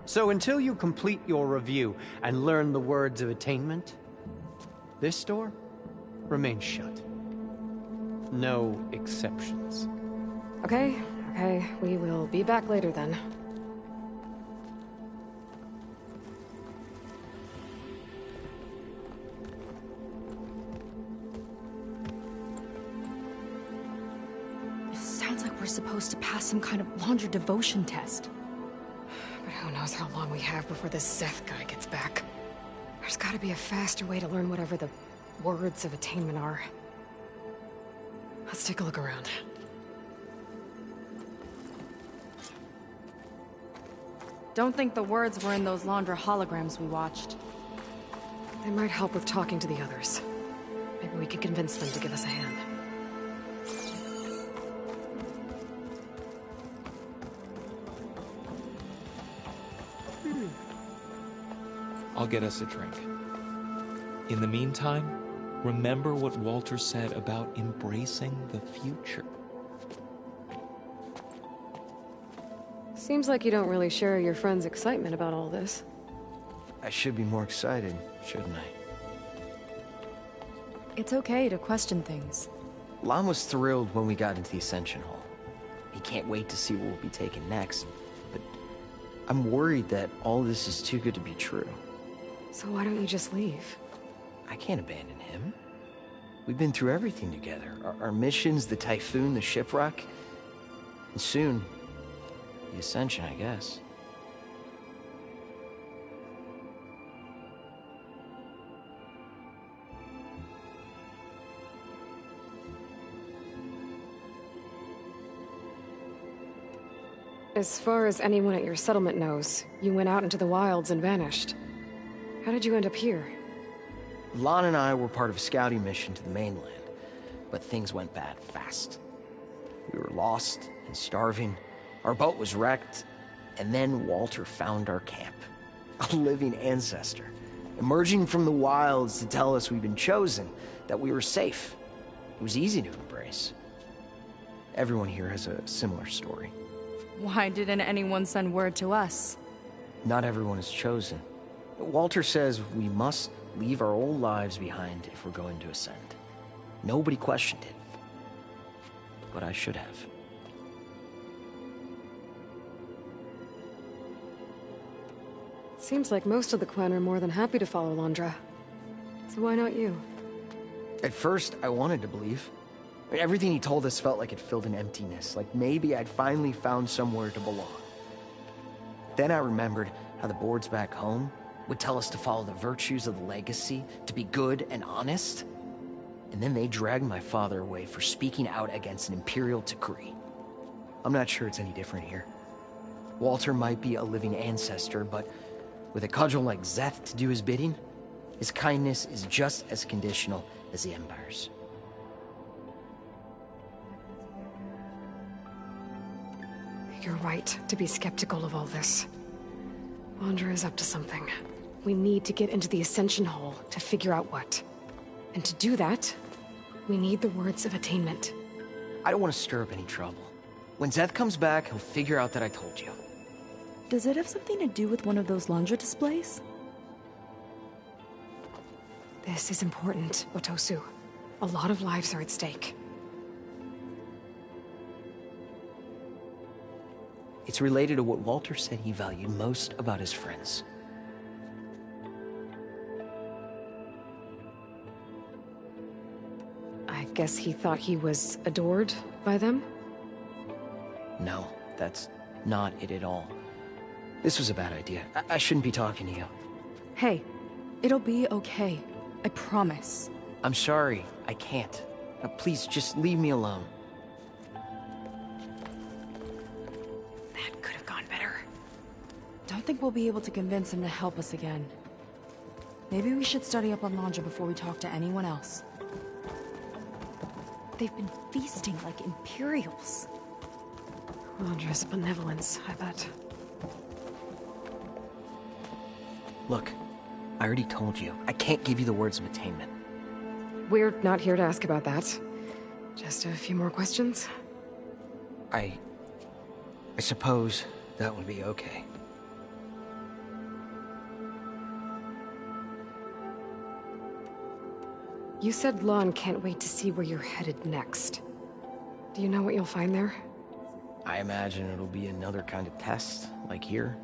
So until you complete your review and learn the words of attainment, this door remains shut. No exceptions. Okay, we will be back later then. Sounds like we're supposed to pass some kind of Laundra devotion test. But who knows how long we have before this Szeth guy gets back. There's gotta be a faster way to learn whatever the words of attainment are. Let's take a look around. Don't think the words were in those Laundra holograms we watched. They might help with talking to the others. Maybe we can convince them to give us a hand. I'll get us a drink. In the meantime, remember what Walter said about embracing the future. Seems like you don't really share your friend's excitement about all this. I should be more excited, shouldn't I? It's okay to question things. Lon was thrilled when we got into the Ascension Hall. He can't wait to see what will be taken next, but I'm worried that all this is too good to be true. So why don't you just leave? I can't abandon him. We've been through everything together. Our missions, the Typhoon, the shipwreck. And soon, the Ascension, I guess. As far as anyone at your settlement knows, you went out into the wilds and vanished. How did you end up here? Lon and I were part of a scouting mission to the mainland, but things went bad fast. We were lost and starving, our boat was wrecked, and then Walter found our camp. A living ancestor, emerging from the wilds to tell us we'd been chosen, that we were safe. It was easy to embrace. Everyone here has a similar story. Why didn't anyone send word to us? Not everyone is chosen. Walter says we must leave our old lives behind if we're going to ascend. Nobody questioned it. But I should have. Seems like most of the clan are more than happy to follow Laundra. So why not you? At first, I wanted to believe. Everything he told us felt like it filled an emptiness, like maybe I'd finally found somewhere to belong. Then I remembered how the boards back home would tell us to follow the virtues of the legacy, to be good and honest. And then they dragged my father away for speaking out against an imperial decree. I'm not sure it's any different here. Walter might be a living ancestor, but with a cudgel like Szeth to do his bidding, his kindness is just as conditional as the Empire's. You're right to be skeptical of all this. Laundra is up to something. We need to get into the Ascension Hall to figure out what. And to do that, we need the words of attainment. I don't want to stir up any trouble. When Szeth comes back, he'll figure out that I told you. Does it have something to do with one of those Laundra displays? This is important, Otosu. A lot of lives are at stake. It's related to what Walter said he valued most about his friends. I guess he thought he was adored by them? No, that's not it at all. This was a bad idea. I shouldn't be talking to you. Hey, it'll be okay. I promise. I'm sorry, I can't. Please, just leave me alone. think we'll be able to convince him to help us again. Maybe we should study up on Landra before we talk to anyone else. They've been feasting like Imperials. Landra's benevolence, I bet. Look, I already told you. I can't give you the words of attainment. We're not here to ask about that. Just a few more questions. I suppose that would be okay. You said Lon can't wait to see where you're headed next. Do you know what you'll find there? I imagine it'll be another kind of test, like here.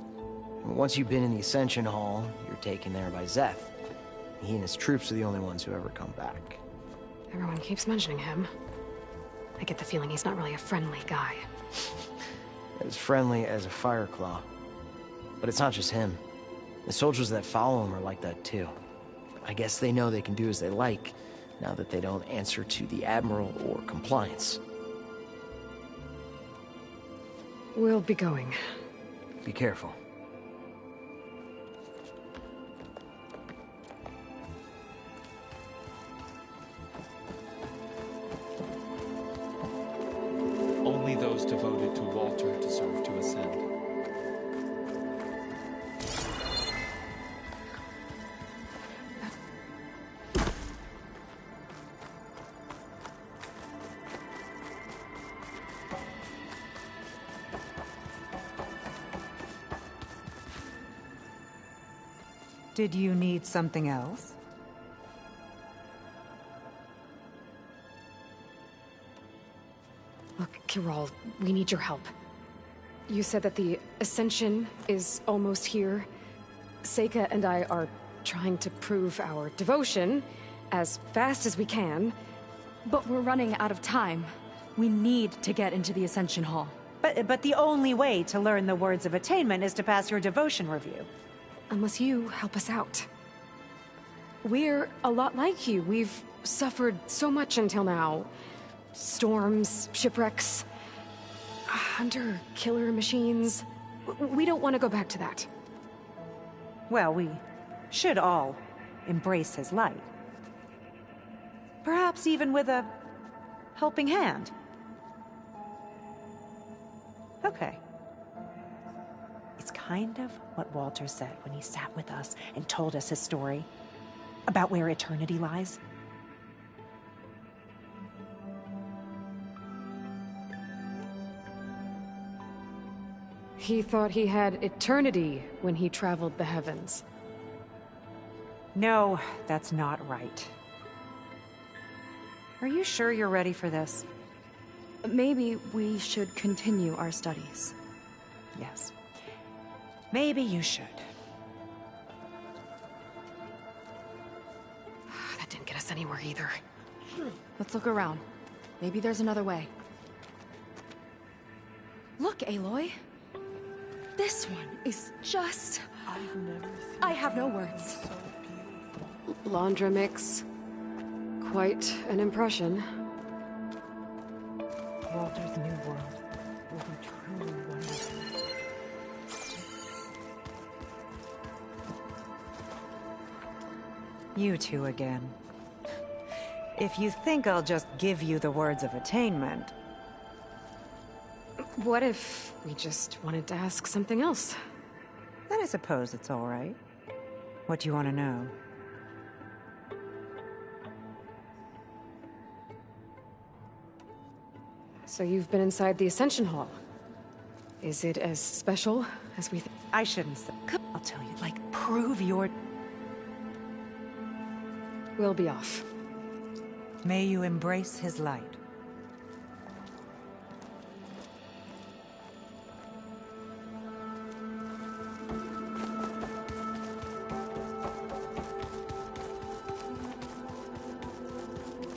Once you've been in the Ascension Hall, you're taken there by Szeth. He and his troops are the only ones who ever come back. Everyone keeps mentioning him. I get the feeling he's not really a friendly guy. As friendly as a Fireclaw. But it's not just him. The soldiers that follow him are like that too. I guess they know they can do as they like, now that they don't answer to the Admiral or Compliance. We'll be going. Be careful. Only those devoted to Walter deserve to ascend. Did you need something else? Look, Kiral, we need your help. You said that the Ascension is almost here. Seika and I are trying to prove our devotion as fast as we can. But we're running out of time. We need to get into the Ascension Hall. But the only way to learn the words of attainment is to pass your devotion review. Unless you help us out. We're a lot like you. We've suffered so much until now. Storms, shipwrecks, hunter-killer machines. We don't want to go back to that. Well, we should all embrace his light. Perhaps even with a helping hand. Okay. It's kind of what Walter said when he sat with us and told us his story about where eternity lies. He thought he had eternity when he traveled the heavens. No, that's not right. Are you sure you're ready for this? Maybe we should continue our studies. Yes. Maybe you should. That didn't get us anywhere either. Let's look around. Maybe there's another way. Look, Aloy. This one is just... I have no words. Landra makes quite an impression. Walter's new world will be truly wonderful. You two again. If you think I'll just give you the words of attainment... What if we just wanted to ask something else? Then I suppose it's all right. What do you want to know? So you've been inside the Ascension Hall. Is it as special as we think? I shouldn't say. I'll tell you, like, prove your... We'll be off. May you embrace his light.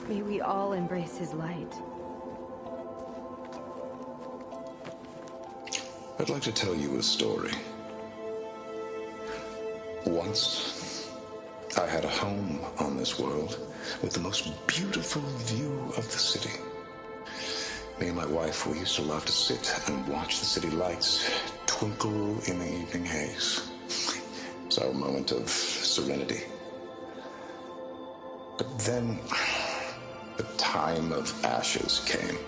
May we all embrace his light. I'd like to tell you a story. Once, I had a home on this world with the most beautiful view of the city. Me and my wife, we used to love to sit and watch the city lights twinkle twinkle in the evening haze. It's our moment of serenity. But then, the time of ashes came.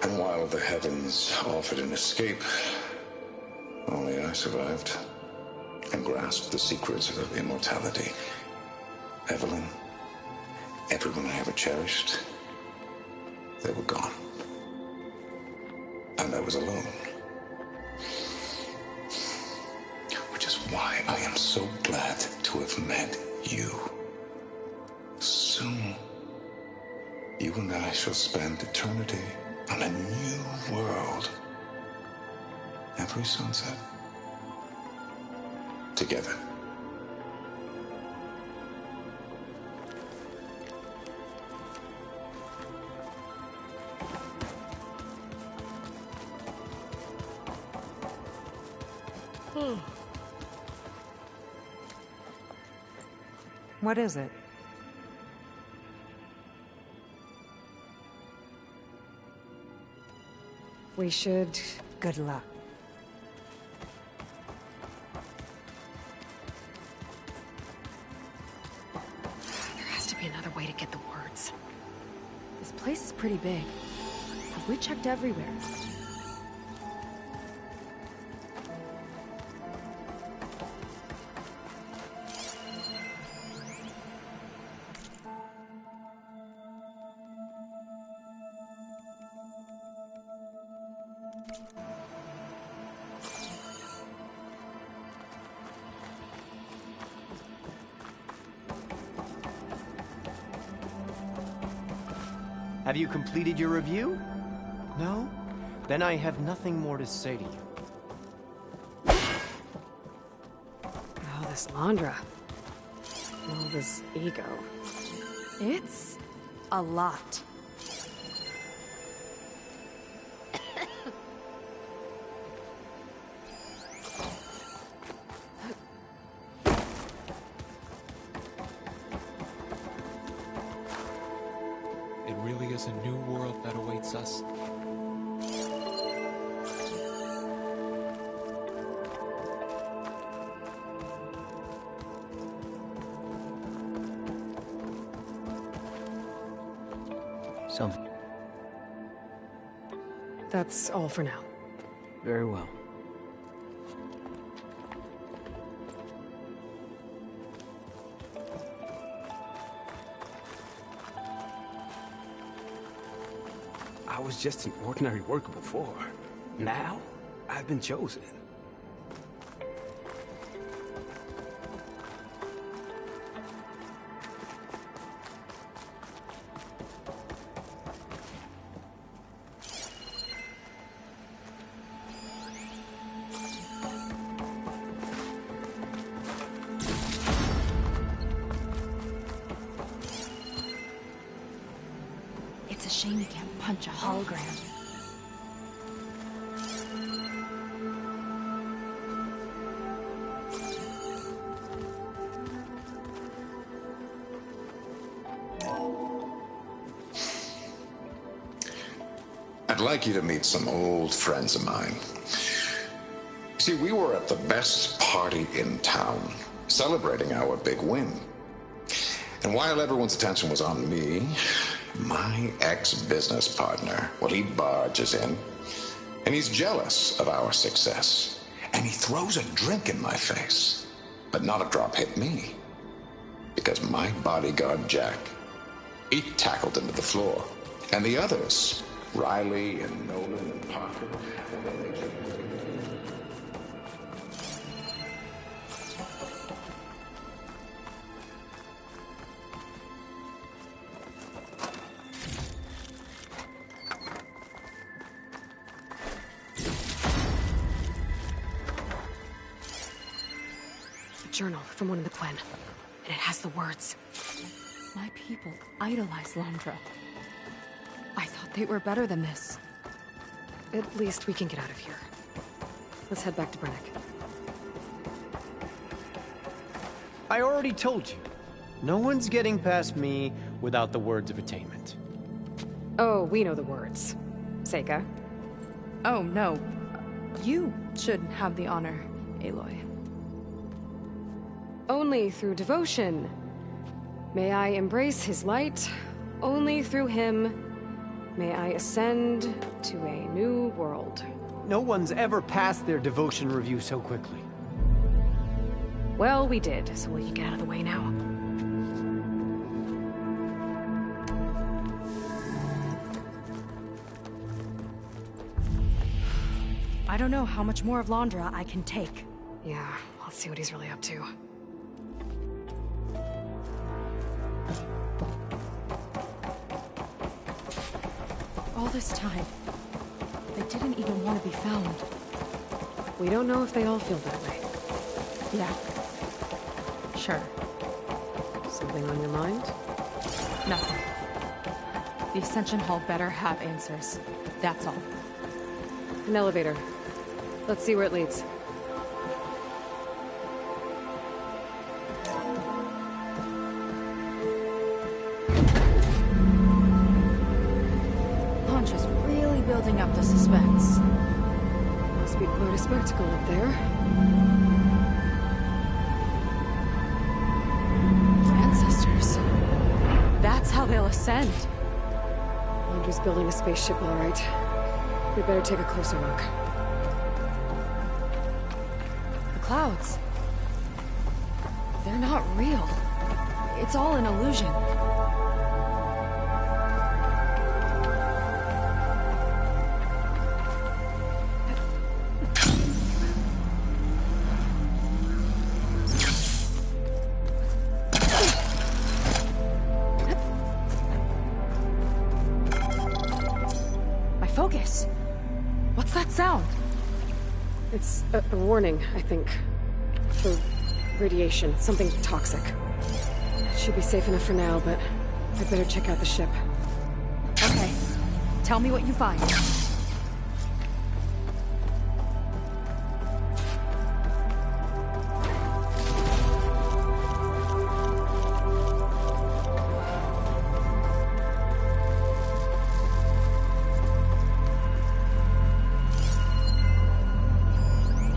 And while the heavens offered an escape, only I survived and grasped the secrets of immortality. Evelyn, everyone I ever cherished, they were gone. And I was alone. Which is why I am so glad to have met you. Soon, you and I shall spend eternity on a new world. Every sunset. Together. What is it? We should... Good luck. There has to be another way to get the words. This place is pretty big. Have we checked everywhere? Have you completed your review? No? Then I have nothing more to say to you. Oh, this Londra. All this ego. It's a lot. It really is a new world that awaits us. Something. That's all for now. Very well. I was just an ordinary worker before. Now, I've been chosen. It's a shame you can't punch a hologram. I'd like you to meet some old friends of mine. See, we were at the best party in town, celebrating our big win. And while everyone's attention was on me, my ex-business partner, well, he barges in, and he's jealous of our success. And he throws a drink in my face. But not a drop hit me. Because my bodyguard, Jack, he tackled him to the floor. And the others, Riley and Nolan and Parker, Journal from one of the Quen. And it has the words. My people idolize Londra. I thought they were better than this. At least we can get out of here. Let's head back to Brennick. I already told you. No one's getting past me without the words of attainment. Oh, we know the words. Seika. Oh, no. You should have the honor, Aloy. Only through devotion. May I embrace his light. Only through him may I ascend to a new world. No one's ever passed their devotion review so quickly. Well, we did, so will you get out of the way now? I don't know how much more of Londra I can take. Yeah, let's see what he's really up to. All this time, they didn't even want to be found. We don't know if they all feel that way. Yeah. Sure. Something on your mind? Nothing. The Ascension Hall better have answers. That's all. An elevator. Let's see where it leads. Londra's really building up the suspense. Must be quite a spectacle up there. Ancestors. That's how they'll ascend. Londra's building a spaceship, all right. We better take a closer look. The clouds. They're not real. It's all an illusion. Focus. What's that sound? It's a warning, I think. For radiation, something toxic. It should be safe enough for now, but I'd better check out the ship. Okay. Tell me what you find.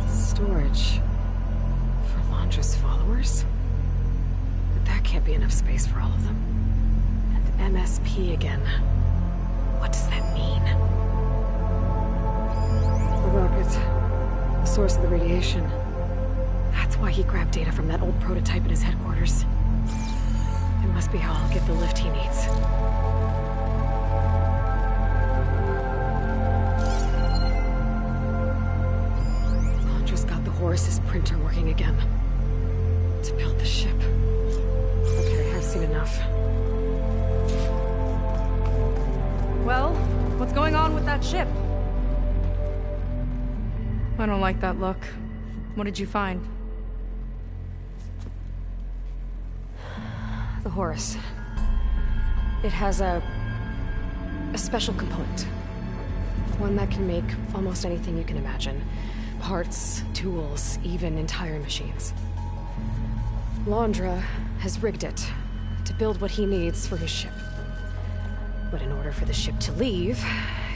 Storage. For Londra's followers? But that can't be enough space for all of them. And MSP again. What does that mean? The rocket. The source of the radiation. That's why he grabbed data from that old prototype in his headquarters. It must be how I'll get the lift he needs. Horus's printer working again. To build the ship. Okay, I've seen enough. Well, what's going on with that ship? I don't like that look. What did you find? The Horus. It has a special component. One that can make almost anything you can imagine. Parts, tools, even entire machines. Londra has rigged it to build what he needs for his ship. But in order for the ship to leave,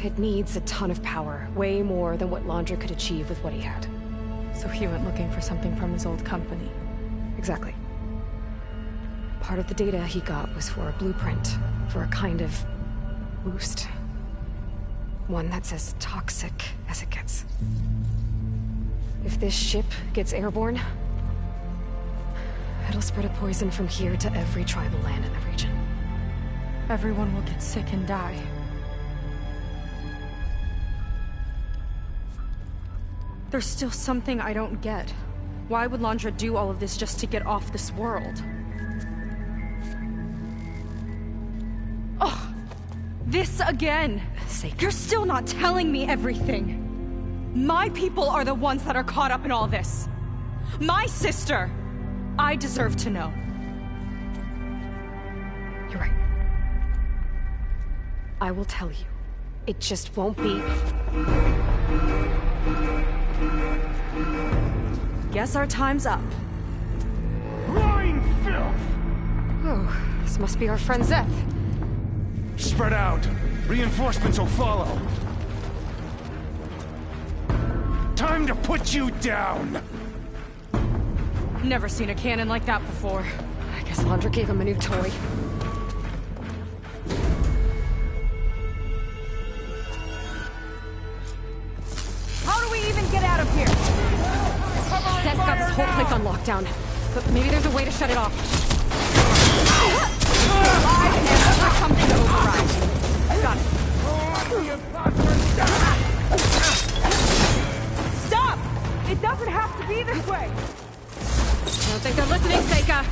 it needs a ton of power, way more than what Londra could achieve with what he had. So he went looking for something from his old company. Exactly. Part of the data he got was for a blueprint, for a kind of boost. One that's as toxic as it gets. If this ship gets airborne, it'll spread a poison from here to every tribal land in the region. Everyone will get sick and die. There's still something I don't get. Why would Londra do all of this just to get off this world? Oh! This again! You're still not telling me everything! My people are the ones that are caught up in all this. My sister! I deserve to know. You're right. I will tell you. It just won't be... Guess our time's up. Lying filth! Oh, this must be our friend Zeth. Spread out. Reinforcements will follow. Time to put you down! Never seen a cannon like that before. I guess Laundra gave him a new toy. How do we even get out of here? Seth's got this whole place on lockdown, but maybe there's a way to shut it off. Live and ever something to override. Got it. Stop! It doesn't have to be this way! I don't think they're listening, Seika.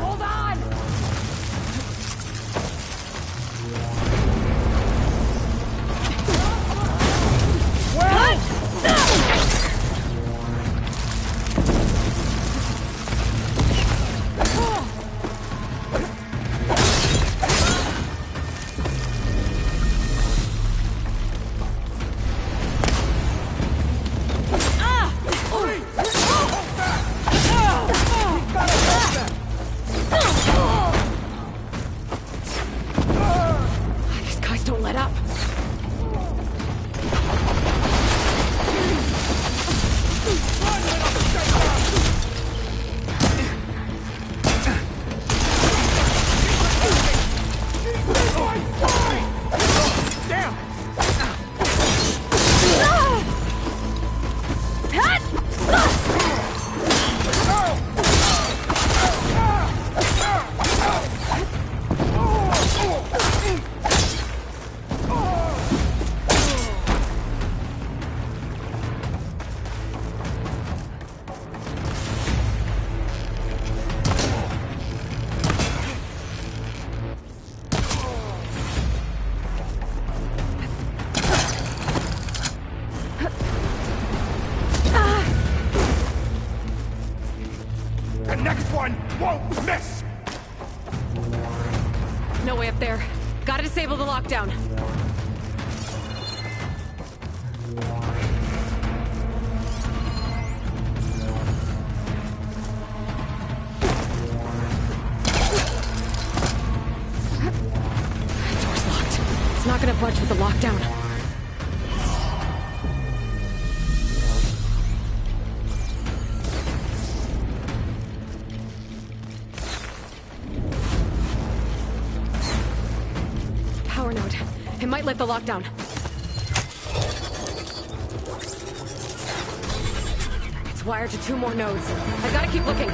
Hold on! These guys don't let up. The next one won't miss! No way up there. Gotta disable the lockdown. Door's locked. It's not gonna budge with the lockdown. Power node. It might lift the lockdown. It's wired to 2 more nodes. I gotta keep looking.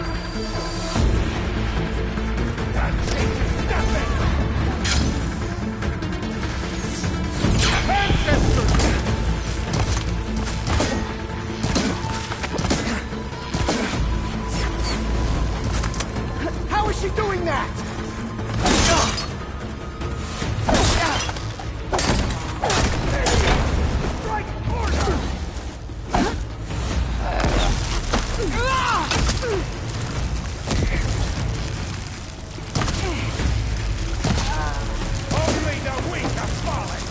How is she doing that? Only the weak are falling!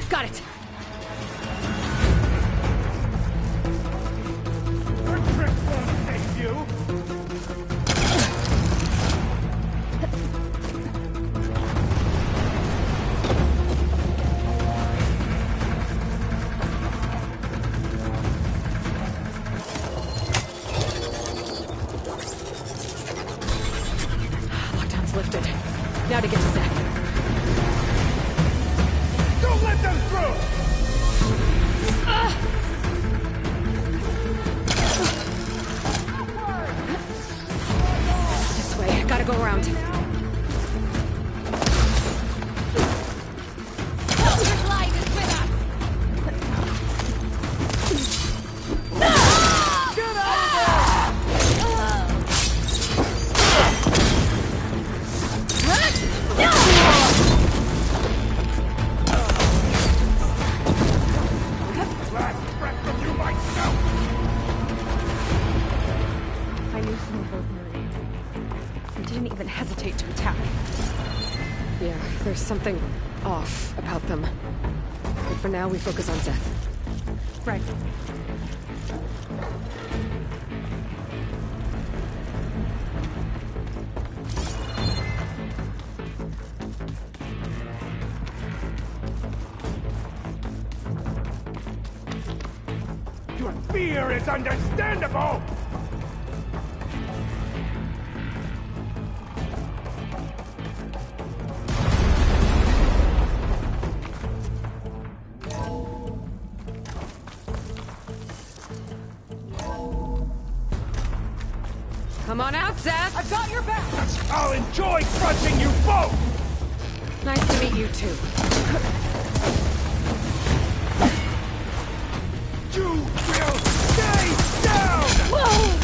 Got it. Your tricks won't save you! Lockdown's lifted. Now to get to Zach. Don't let them through! This way. Gotta go around. Last breath from you myself! I knew some of those Marines. They didn't even hesitate to attack. Yeah, there's something off about them. But for now, we focus on Szeth. Right. Your fear is understandable! Come on out, Szeth! I've got your back! I'll enjoy crushing you both! Nice to meet you, too. You will stay down! Whoa!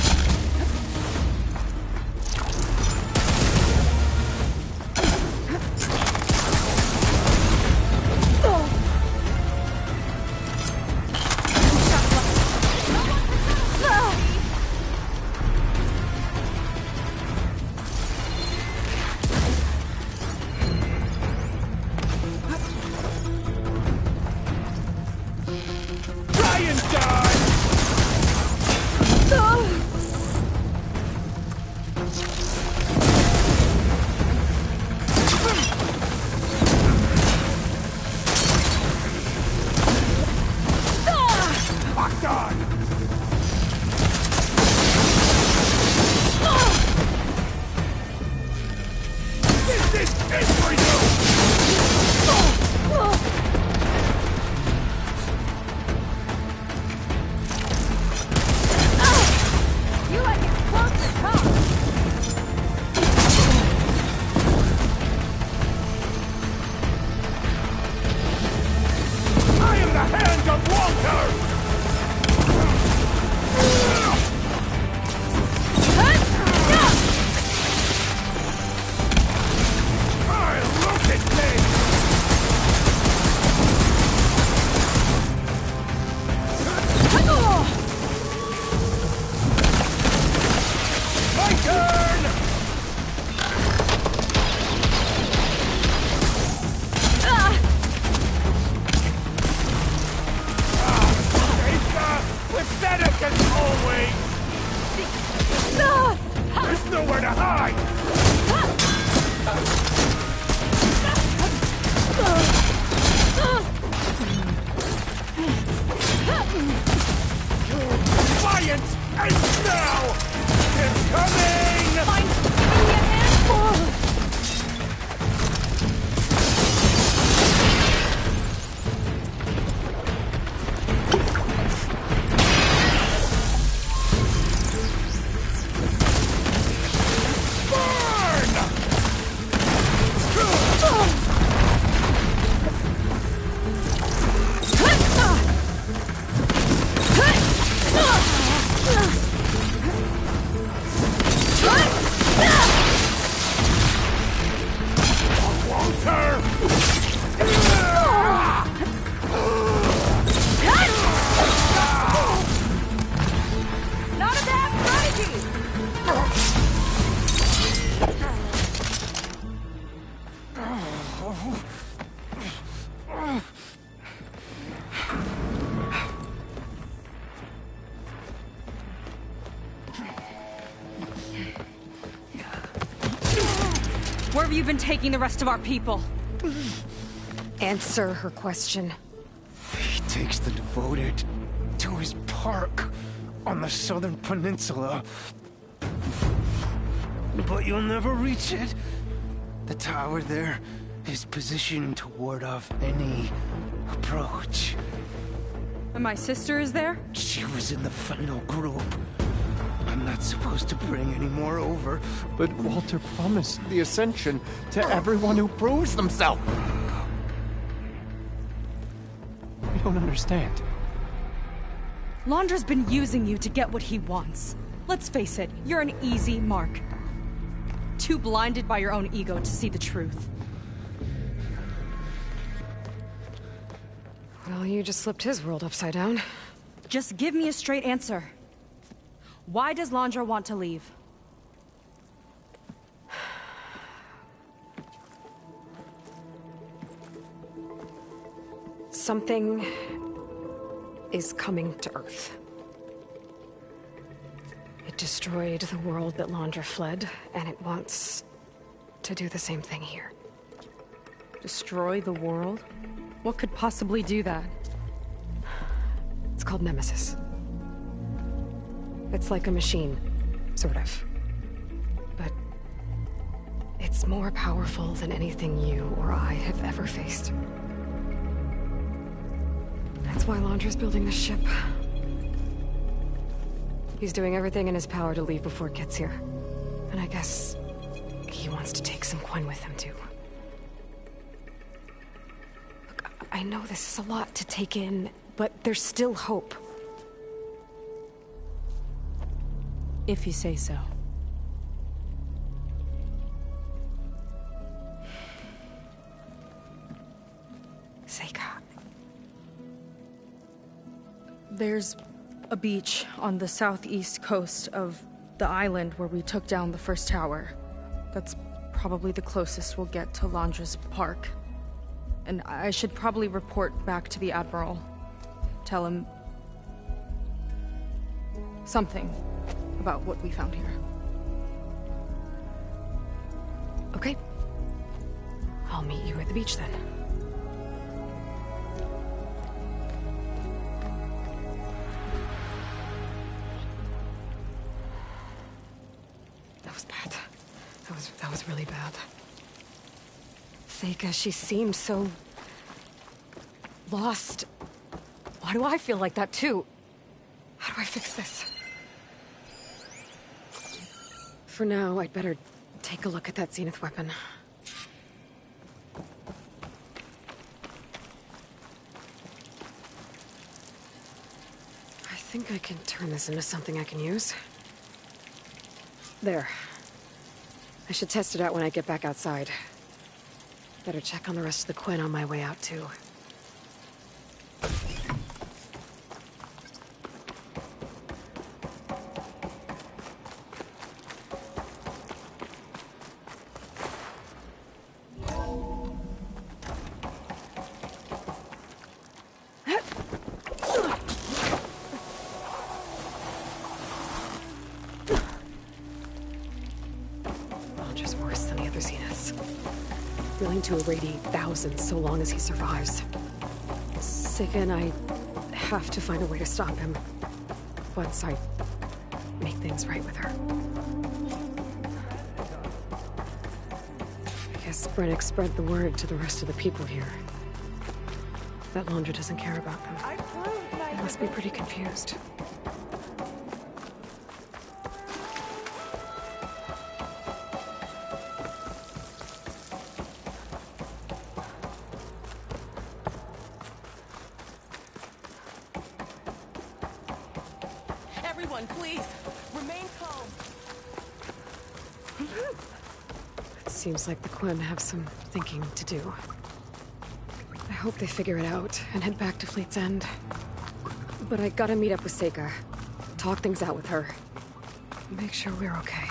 Where have you been taking the rest of our people? Answer her question. He takes the devoted to his park on the southern peninsula. But you'll never reach it. The tower there is positioned to ward off any approach. And my sister is there? She was in the final group. I'm not supposed to bring any more over. But Walter promised the Ascension to everyone who proves themselves. I don't understand. Londra's been using you to get what he wants. Let's face it, you're an easy mark. Too blinded by your own ego to see the truth. Well, you just flipped his world upside down. Just give me a straight answer. Why does Londra want to leave? Something is coming to Earth. It destroyed the world that Londra fled, and it wants to do the same thing here. Destroy the world? What could possibly do that? It's called Nemesis. It's like a machine, sort of. But it's more powerful than anything you or I have ever faced. That's why Londra's building this ship. He's doing everything in his power to leave before it gets here. And I guess he wants to take some Quen with him, too. Look, I know this is a lot to take in, but there's still hope. If you say so. Seika. There's a beach on the southeast coast of the island where we took down the first tower. That's probably the closest we'll get to Londra's park. And I should probably report back to the Admiral. Tell him something about what we found here. Okay. I'll meet you at the beach then. That was bad. That was really bad. Seika, she seemed so lost. Why do I feel like that too? How do I fix this? For now, I'd better take a look at that Zenith weapon. I think I can turn this into something I can use. There. I should test it out when I get back outside. Better check on the rest of the Quen on my way out, too. Londra's worse than the other Zeniths. Willing to irradiate thousands so long as he survives. Seika and I have to find a way to stop him. Once I make things right with her. I guess Brennick spread the word to the rest of the people here. That Londra doesn't care about them. They must be pretty confused. Everyone, please, remain calm. It seems like the Quen have some thinking to do. I hope they figure it out and head back to Fleet's End. But I gotta meet up with Seika, talk things out with her, make sure we're okay.